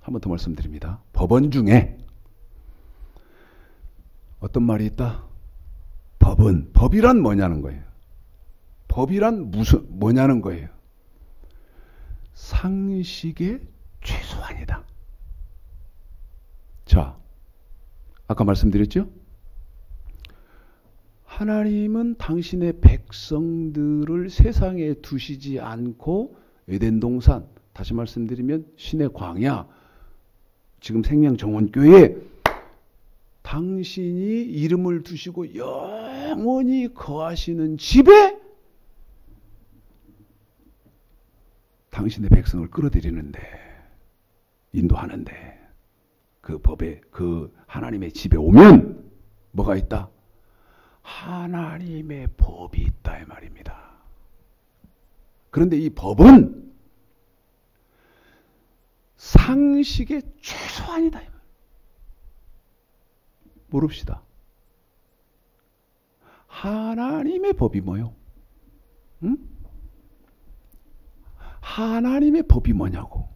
한 번 더 말씀드립니다. 법언 중에 어떤 말이 있다? 법이란 뭐냐는 거예요. 법이란 뭐냐는 거예요. 상식의 최소한이다. 자, 아까 말씀드렸죠? 하나님은 당신의 백성들을 세상에 두시지 않고 에덴 동산, 다시 말씀드리면 신의 광야, 지금 생명정원교회 당신이 이름을 두시고 영원히 거하시는 집에 당신의 백성을 끌어들이는데, 인도하는데, 그 법에, 그 하나님의 집에 오면 뭐가 있다? 하나님의 법이 있다 이 말입니다. 그런데 이 법은 상식의 최소한이다 이 말. 모릅시다. 하나님의 법이 뭐요? 응? 하나님의 법이 뭐냐고.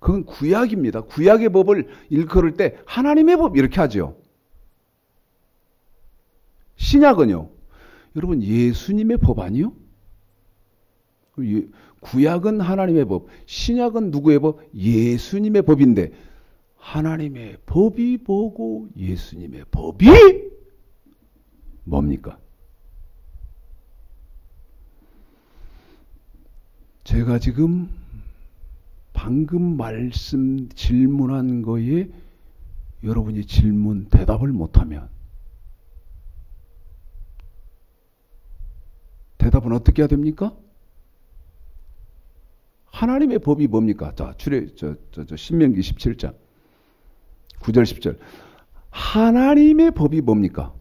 그건 구약입니다. 구약의 법을 일컬을 때 하나님의 법 이렇게 하죠. 신약은요. 여러분 예수님의 법 아니요? 구약은 하나님의 법, 신약은 누구의 법? 예수님의 법인데 하나님의 법이 뭐고 예수님의 법이 뭡니까? 제가 지금 방금 말씀 질문한 거에 여러분이 질문 대답을 못하면 대답은 어떻게 해야 됩니까? 하나님의 법이 뭡니까? 자, 신명기 17장 9절 10절 하나님의 법이 뭡니까?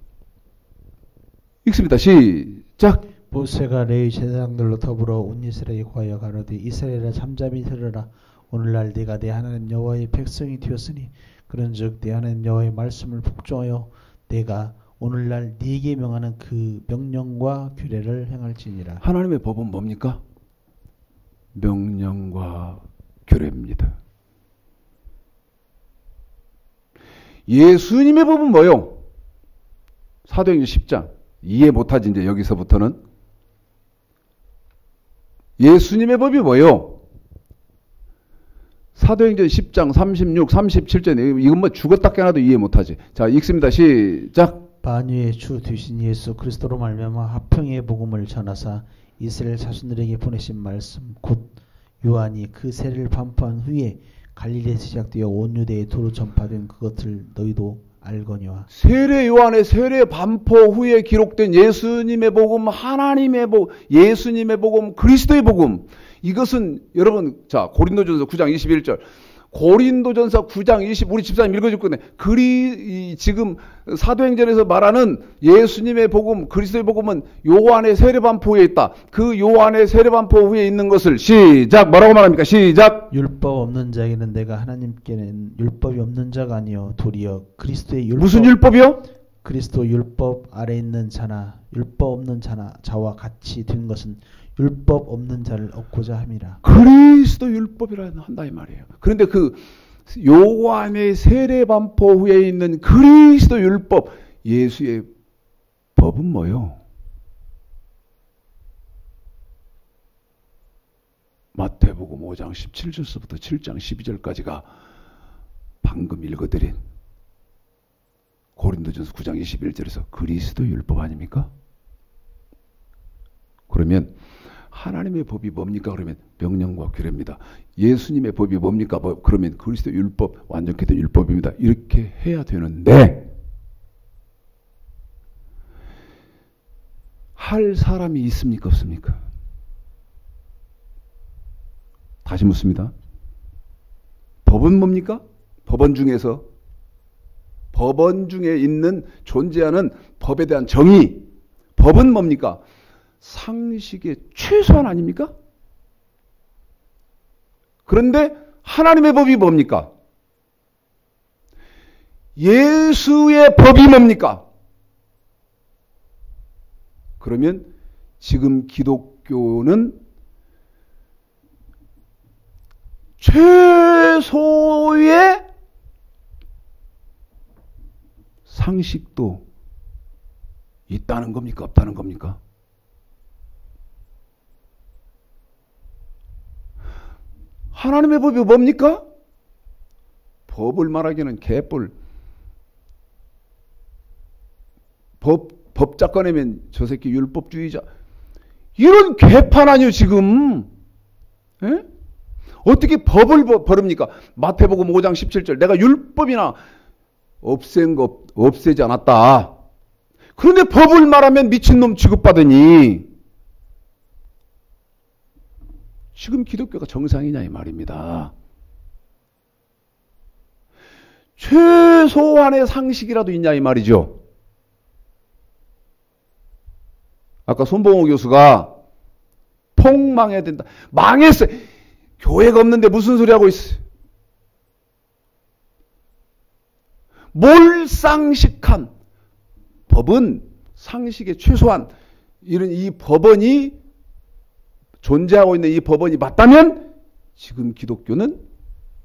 읽습니다. 시작. 모세가 레위 제사장들로 더불어 온 이스라엘에 구하여 가로되 이스라엘아 잠잠히 들으라. 오늘날 네가 내 하나님 여호와의 백성이 되었으니 그런즉 내 하나님 여호와의 말씀을 복종하여 내가 오늘날 네게 명하는 그 명령과 규례를 행할지니라. 하나님의 법은 뭡니까? 명령과 규례입니다. 예수님의 법은 뭐요? 사도행전 10장. 이해 못하지 이제 여기서부터는. 예수님의 법이 뭐요? 사도행전 10장 36, 37절. 이건 뭐 죽었다 깨나도 이해 못하지. 자, 읽습니다. 시작. 만유의 주 되신 예수 그리스도로 말미암아 화평의 복음을 전하사 이스라엘 자손들에게 보내신 말씀 곧 요한이 그 세례를 반포한 후에 갈릴리에서 시작되어 온 유대에 도로 전파된 그것을 너희도 알거니와. 세례 요한의 세례 반포 후에 기록된 예수님의 복음, 하나님의 복음, 예수님의 복음, 그리스도의 복음. 이것은 여러분 자 고린도전서 9장 21절 고린도전서 9장 20 우리 집사님 읽어줄 건데 지금 사도행전에서 말하는 예수님의 복음, 그리스도의 복음은 요한의 세례 반포 후에 있다. 그 요한의 세례 반포 후에 있는 것을 시작 뭐라고 말합니까? 시작. 율법 없는 자에게는 내가 하나님께는 율법이 없는 자가 아니요 도리어 그리스도의 율법. 무슨 율법이요? 그리스도 율법 아래 있는 자나 율법 없는 자와 같이 된 것은 율법 없는 자를 얻고자 함이라. 그리스도 율법이라 한다 이 말이에요. 그런데 그 요한의 세례 반포 후에 있는 그리스도 율법, 예수의 법은 뭐요? 마태복음 5장 17절서부터 7장 12절까지가 방금 읽어드린 고린도전서 9장 21절에서 그리스도 율법 아닙니까? 그러면 하나님의 법이 뭡니까? 그러면 명령과 규례입니다. 예수님의 법이 뭡니까? 그러면 그리스도 율법, 완전케 된 율법입니다. 이렇게 해야 되는데 할 사람이 있습니까? 없습니까? 다시 묻습니다. 법은 뭡니까? 법원 중에서 법원 중에 있는 존재하는 법에 대한 정의, 법은 뭡니까? 상식의 최소한 아닙니까? 그런데 하나님의 법이 뭡니까? 예수의 법이 뭡니까? 그러면 지금 기독교는 최소의 상식도 있다는 겁니까? 없다는 겁니까? 하나님의 법이 뭡니까? 법을 말하기는 개뿔. 법작 꺼내면 저 새끼 율법주의자. 이런 개판 아니요 지금. 에? 어떻게 법을 버립니까? 마태복음 5장 17절 내가 율법이나 없앤 것 없애지 않았다. 그런데 법을 말하면 미친놈 취급받으니 지금 기독교가 정상이냐 이 말입니다. 최소한의 상식이라도 있냐 이 말이죠. 아까 손봉호 교수가 폭망해야 된다. 망했어요. 교회가 없는데 무슨 소리 하고 있어요. 몰상식한 법은 상식의 최소한 이런 이 법원이 존재하고 있는 이 법원이 맞다면 지금 기독교는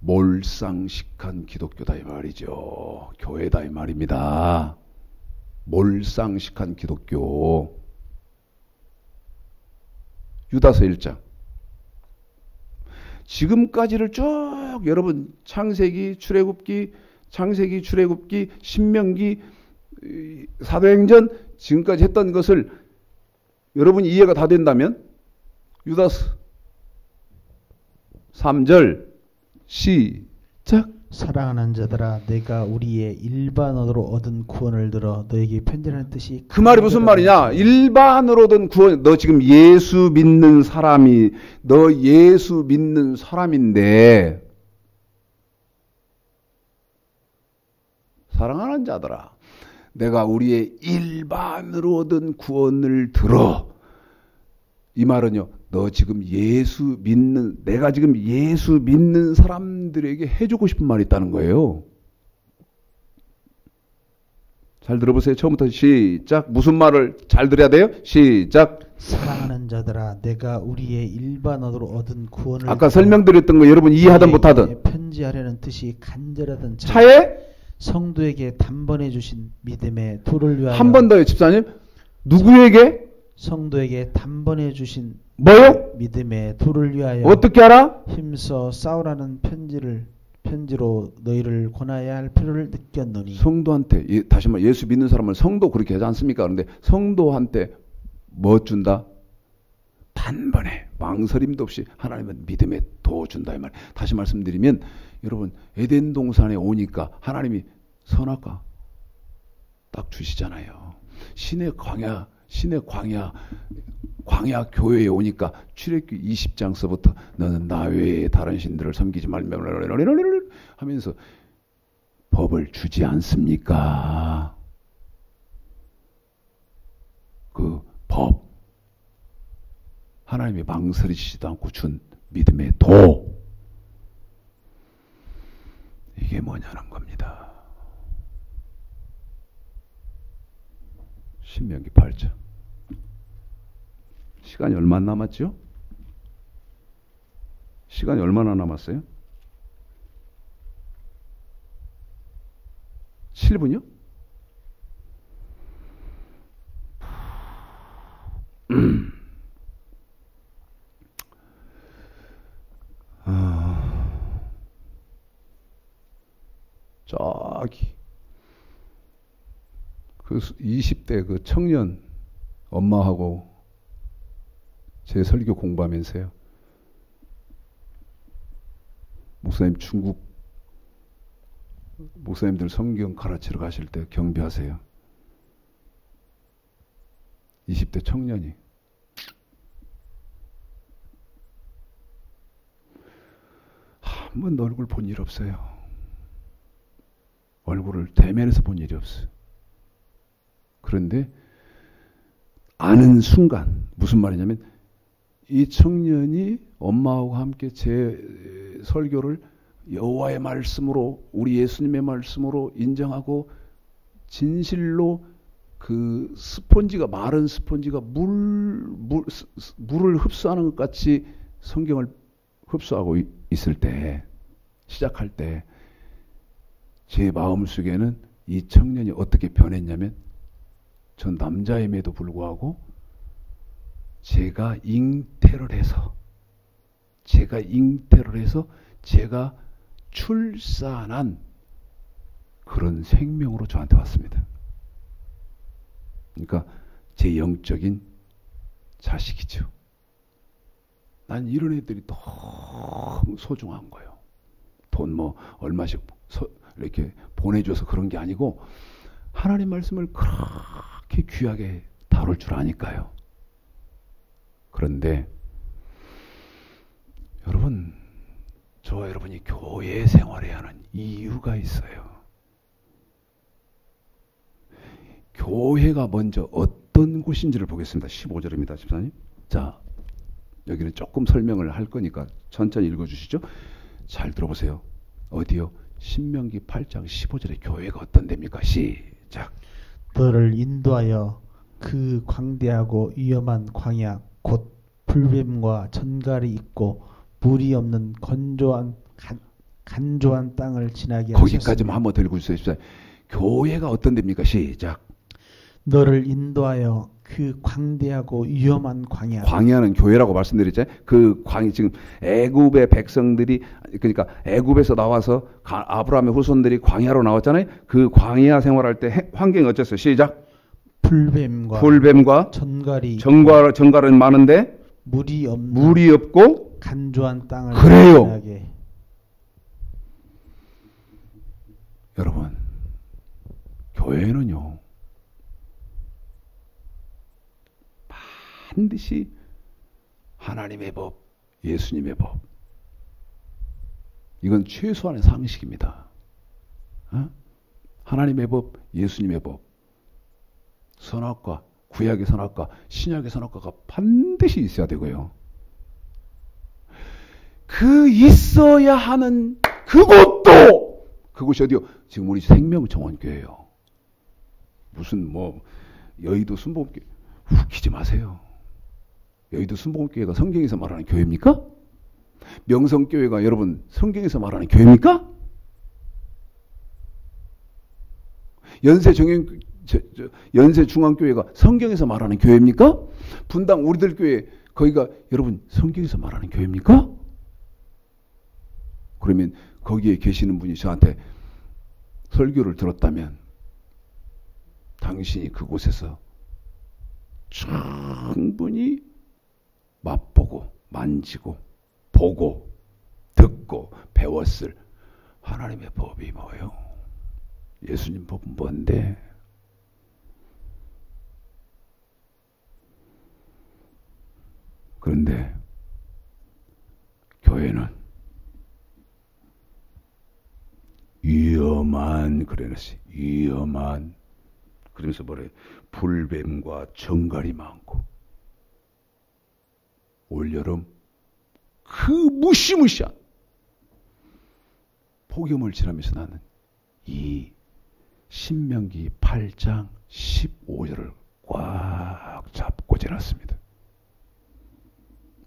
몰상식한 기독교다 이 말이죠. 교회다 이 말입니다. 몰상식한 기독교. 유다서 1장. 지금까지를 쭉 여러분 창세기, 출애굽기, 신명기, 사도행전 지금까지 했던 것을 여러분이 이해가 다 된다면 유다서 3절 시작. 사랑하는 자들아 내가 우리의 일반어로 얻은 구원을 들어 너에게 편지라는 뜻이 그 말이 무슨 말이냐? 일반으로 얻은 구원. 너 지금 예수 믿는 사람이 너 예수 믿는 사람인데 사랑하는 자들아 내가 우리의 일반으로 얻은 구원을 들어. 이 말은요. 너 지금 예수 믿는 내가 지금 예수 믿는 사람들에게 해주고 싶은 말이 있다는 거예요. 잘 들어보세요. 처음부터 시작. 무슨 말을 잘 들어야 돼요? 시작. 사랑하는 자들아 내가 우리의 일반어로 얻은 구원을 아까 설명드렸던 거 여러분 이해하든 못하든 편지하려는 뜻이 간절하던 차에 성도에게 단번에 주신 믿음의 도를 위하여. 한 번 더요 집사님. 누구에게? 성도에게 단번에 주신 뭐요? 믿음의 도를 위하여 어떻게 알아? 힘써 싸우라는 편지로 너희를 권하여야 할 필요를 느꼈노니. 성도한테 다시 말해 예수 믿는 사람은 성도 그렇게 하지 않습니까? 그런데 성도한테 뭐 준다? 단번에 망설임도 없이 하나님은 믿음의 도 준다 이 말. 다시 말씀드리면 여러분 에덴 동산에 오니까 하나님이 선악과 딱 주시잖아요. 신의 광야 교회에 오니까 출애굽기 20장서부터 너는 나 외에 다른 신들을 섬기지 말며 하면서 법을 주지 않습니까? 그 법 하나님이 망설이지도 않고 준 믿음의 도 이게 뭐냐는 겁니다. 신명기 8장. 시간이 얼마나 남았죠? 시간이 얼마나 남았어요? 7분이요? 저기 그 20대 그 청년 엄마하고 제 설교 공부하면서요. 목사님 중국 목사님들 성경 가르치러 가실 때 경비하세요. 20대 청년이 한 번도 얼굴 본 일 없어요. 얼굴을 대면에서 본 일이 없어요. 그런데 아는 순간 무슨 말이냐면 이 청년이 엄마하고 함께 제 설교를 여호와의 말씀으로 우리 예수님의 말씀으로 인정하고 진실로 그 스폰지가 마른 스폰지가 물을 흡수하는 것 같이 성경을 흡수하고 있을 때 시작할 때 제 마음속에는 이 청년이 어떻게 변했냐면 전 남자임에도 불구하고 제가 잉태를 해서 제가 출산한 그런 생명으로 저한테 왔습니다. 그러니까 제 영적인 자식이죠. 난 이런 애들이 너무 소중한 거예요. 돈 뭐 얼마씩 이렇게 보내줘서 그런 게 아니고 하나님 말씀을 그렇게 귀하게 다룰 줄 아니까요. 그런데 여러분, 저와 여러분이 교회 생활해야 하는 이유가 있어요. 교회가 먼저 어떤 곳인지를 보겠습니다. 15절입니다. 집사님. 자, 여기는 조금 설명을 할 거니까 천천히 읽어주시죠. 잘 들어보세요. 어디요? 신명기 8장 15절에 교회가 어떤 데입니까? 시작. 너를 인도하여 그 광대하고 위험한 광야 곧 불뱀과 전갈이 있고 물이 없는 간조한 땅을 지나게 하셨으니. 거기까지만 한번 더 읽어주세요. 교회가 어떤 데입니까? 시작. 너를 인도하여 그 광대하고 위험한 광야. 광야는 교회라고 말씀드렸잖아요. 그 광이 지금 애굽의 백성들이, 그러니까 애굽에서 나와서 아브라함의 후손들이 광야로 나왔잖아요. 그 광야 생활할 때 환경이 어땠어요? 시작. 불뱀과 전갈은 많은데 물이 없고 간조한 땅을 그래요. 지나게. 여러분, 교회는요 반드시 하나님의 법, 예수님의 법, 이건 최소한의 상식입니다. 하나님의 법, 예수님의 법, 선악과, 구약의 선악과, 신약의 선악과가 반드시 있어야 되고요. 그 있어야 하는 그곳이 어디요? 지금 우리 생명정원교회예요. 무슨 여의도 순복음교회 웃기지 마세요. 여의도 순복음교회가 성경에서 말하는 교회입니까? 명성교회가 여러분 성경에서 말하는 교회입니까? 연세중앙교회가 성경에서 말하는 교회입니까? 분당 우리들 교회 거기가 여러분 성경에서 말하는 교회입니까? 그러면 거기에 계시는 분이 저한테 설교를 들었다면 당신이 그곳에서 충분히 맛보고 만지고 보고 듣고 배웠을 하나님의 법이 뭐예요? 예수님 법은 뭔데? 그런데 교회는 위험한 그러면서 뭐래? 불뱀과 정갈이 많고 올여름 그 무시무시한 폭염을 지나면서 나는 이 신명기 8장 15절을 꽉 잡고 지났습니다.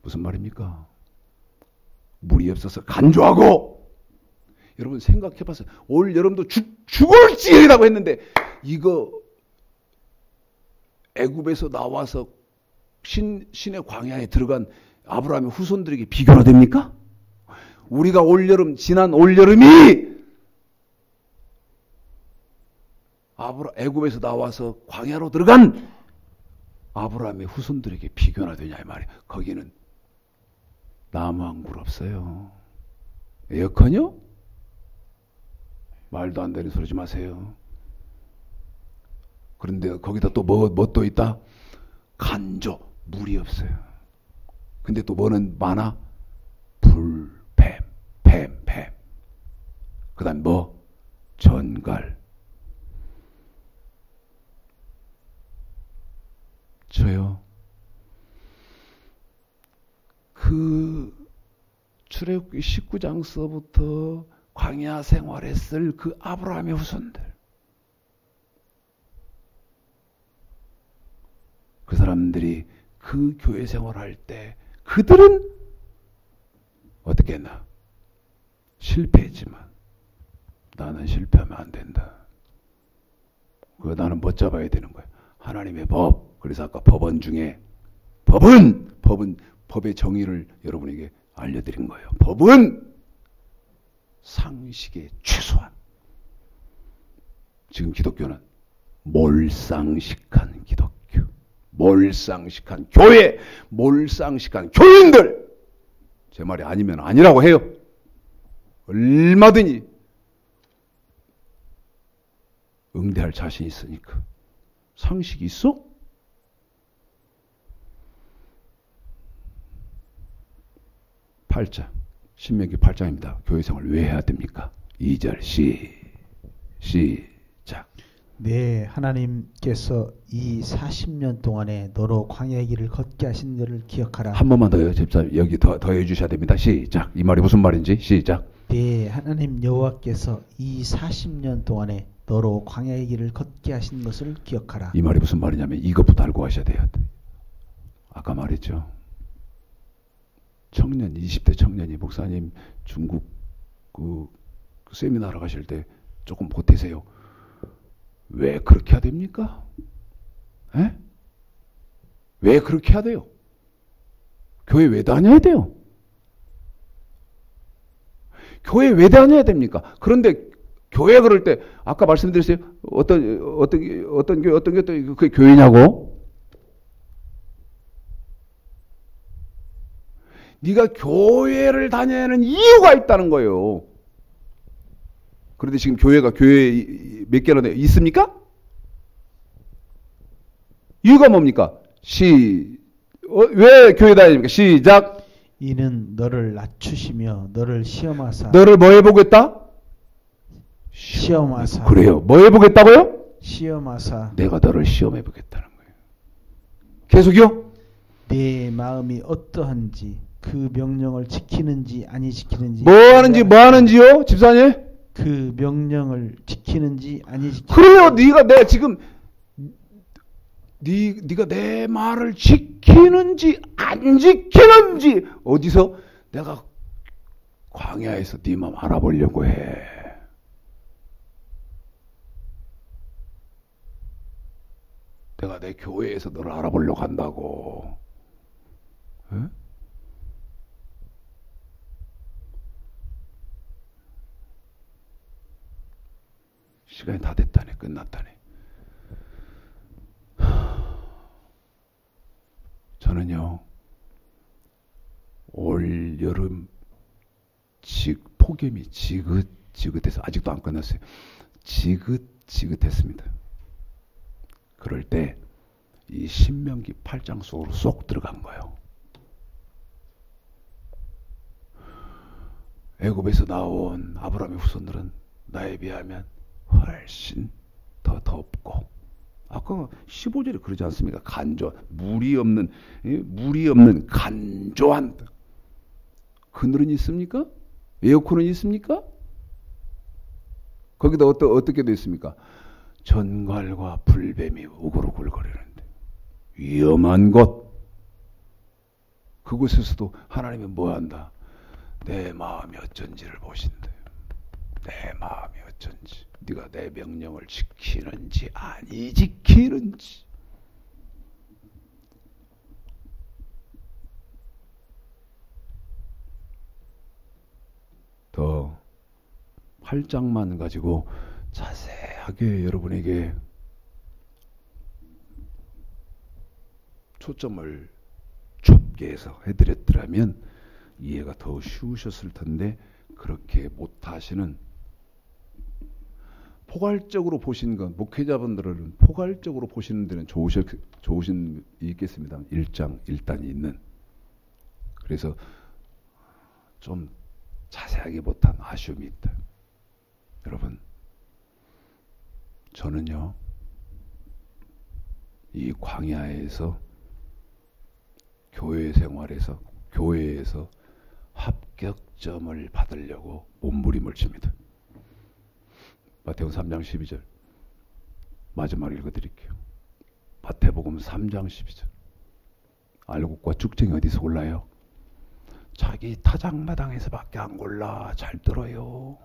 무슨 말입니까? 물이 없어서 간조하고, 여러분 생각해봤어요. 올 여름도 죽을 지경이라고 했는데 이거 애굽에서 나와서 신의 광야에 들어간 아브라함의 후손들에게 비교가 됩니까? 우리가 지난 올여름이 애굽에서 나와서 광야로 들어간 아브라함의 후손들에게 비교나 되냐 이 말이에요. 거기는 나무 한 그루 없어요. 에어컨이요? 말도 안 되는 소리 좀 하세요. 그런데 거기다 또 뭐 또 있다? 간조, 물이 없어요. 근데 또 뭐는 많아? 불, 뱀. 그 다음 뭐? 전갈. 저요. 그 출애굽기 19장서부터 광야 생활했을 그 아브라함의 후손들, 그 사람들이 그 교회 생활할 때 그들은 어떻게 했나? 실패했지만 나는 실패하면 안 된다. 나는 못 잡아야 되는 거야. 하나님의 법. 그래서 아까 법원 중에 법의 정의를 여러분에게 알려드린 거예요. 법은 상식의 최소한. 지금 기독교는 몰상식한 기독교, 몰상식한 교회, 몰상식한 교인들. 제 말이 아니면 아니라고 해요. 얼마든지 응대할 자신이 있으니까. 상식이 있어? 신명기 8장입니다. 교회생활 왜 해야 됩니까? 2절 시작. 네, 하나님께서 이 40년 동안에 너로 광야의 길을 걷게 하신 것을 기억하라. 한 번만 더요. 집사님 여기 더 해주셔야 됩니다. 시작. 이 말이 무슨 말인지 시작. 네, 하나님 여호와께서 이 40년 동안에 너로 광야의 길을 걷게 하신 것을 기억하라. 이 말이 무슨 말이냐면 이것부터 알고 가셔야 돼요. 아까 말했죠. 청년, 20대 청년이 목사님 중국 그 세미나를 가실 때 조금 보태세요. 왜 그렇게 해야 됩니까? 에? 왜 그렇게 해야 돼요? 교회 왜 다녀야 돼요? 교회 왜 다녀야 됩니까? 그런데 교회 그럴 때 아까 말씀드렸어요. 어떤 교회 그게 교회냐고? 네가 교회를 다녀야 하는 이유가 있다는 거예요. 그런데 지금 교회 몇 개나 있습니까? 이유가 뭡니까? 왜 교회 다닙니까? 시작. 이는 너를 낮추시며 너를 시험하사. 너를 뭐 해보겠다? 시험하사. 그래요. 뭐 해보겠다고요? 시험하사. 내가 너를 시험해보겠다는 거예요. 계속이요? 네 마음이 어떠한지 그 명령을 지키는지 아니 지키는지. 뭐 하는지요? 집사님? 그 명령을 지키는지 아니 지키는지. 그래요. 네가 내 말을 지키는지 안 지키는지 어디서 내가 광야에서 네 마음 알아보려고 해. 내가 내 교회에서 너를 알아보려고 한다고. 에? 시간이 다 됐다네. 끝났다네. 저는요, 올 여름 폭염이 지긋지긋해서 아직도 안 끝났어요. 지긋지긋했습니다. 그럴 때 이 신명기 8장 속으로 쏙 들어간 거예요. 애굽에서 나온 아브라함의 후손들은 나에 비하면 훨씬 더 덥고, 아까 15절에 그러지 않습니까? 물이 없는 간조한. 그늘은 있습니까? 에어컨은 있습니까? 거기다 어떻게 되어 있습니까? 전갈과 불뱀이 우글우글거리는데 위험한 곳. 그곳에서도 하나님은 뭐한다? 내 마음이 어쩐지를 보신대요. 내 마음이 어쩐지. 네가 내 명령을 지키는지 아니 지키는지. 더 8장만 가지고 자세하게 여러분에게 초점을 좁게 해서 해드렸더라면 이해가 더 쉬우셨을 텐데, 그렇게 못하시는, 포괄적으로 보시는 건, 목회자분들은 포괄적으로 보시는 데는 좋으신 있겠습니다. 1장 1단이 있는. 그래서 좀 자세하게 못한 아쉬움이 있다. 여러분, 저는요, 이 광야에서 교회 생활에서, 교회에서 합격점을 받으려고 몸부림을 칩니다. 마태복음 3장 12절 마지막 읽어드릴게요. 마태복음 3장 12절. 알곡과 쭉정이 어디서 골라요? 자기 타작마당에서밖에 안 골라. 잘 들어요.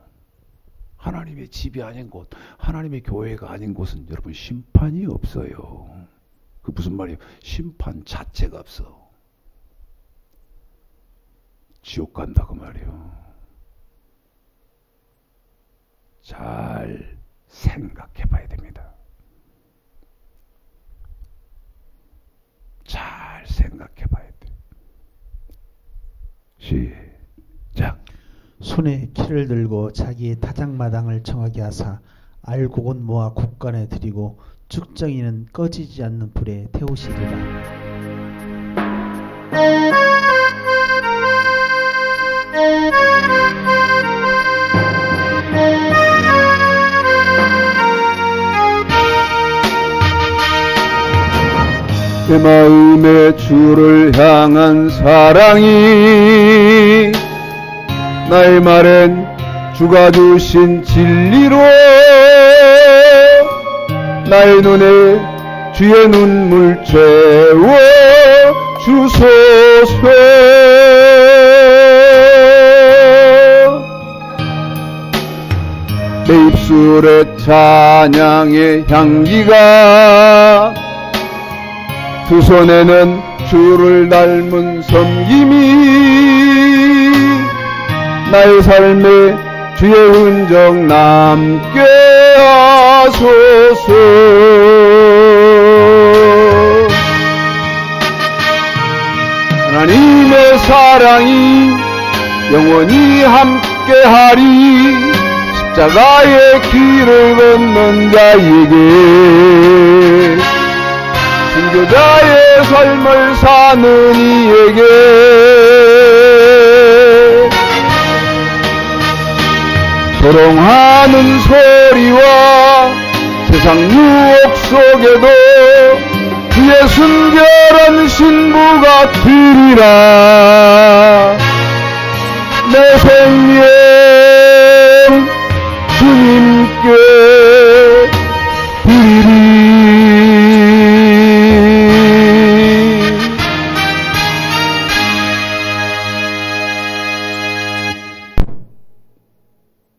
하나님의 집이 아닌 곳, 하나님의 교회가 아닌 곳은 여러분 심판이 없어요. 그 무슨 말이에요? 심판 자체가 없어. 지옥 간다고 말이에요. 잘 생각해 봐야 됩니다. 잘 생각해 봐야 돼. 시작. 손에 키를 들고 자기의 타작마당을 정하게 하사 알곡은 모아 국간에 들이고 쭉정이는 꺼지지 않는 불에 태우시리라. 내 마음에 주를 향한 사랑이 나의 말엔 주가 주신 진리로 나의 눈에 주의 눈물 채워 주소서. 내 입술에 찬양의 향기가 두 손에는 주를 닮은 섬김이 나의 삶에 주의 흔적 남게 하소서. 하나님의 사랑이 영원히 함께하리. 십자가의 길을 걷는 자에게 순교자의 삶을 사는 이에게 조롱하는 소리와 세상 유혹 속에도 그의 순결한 신부가 되리라. 내 생명 주님께 드리리.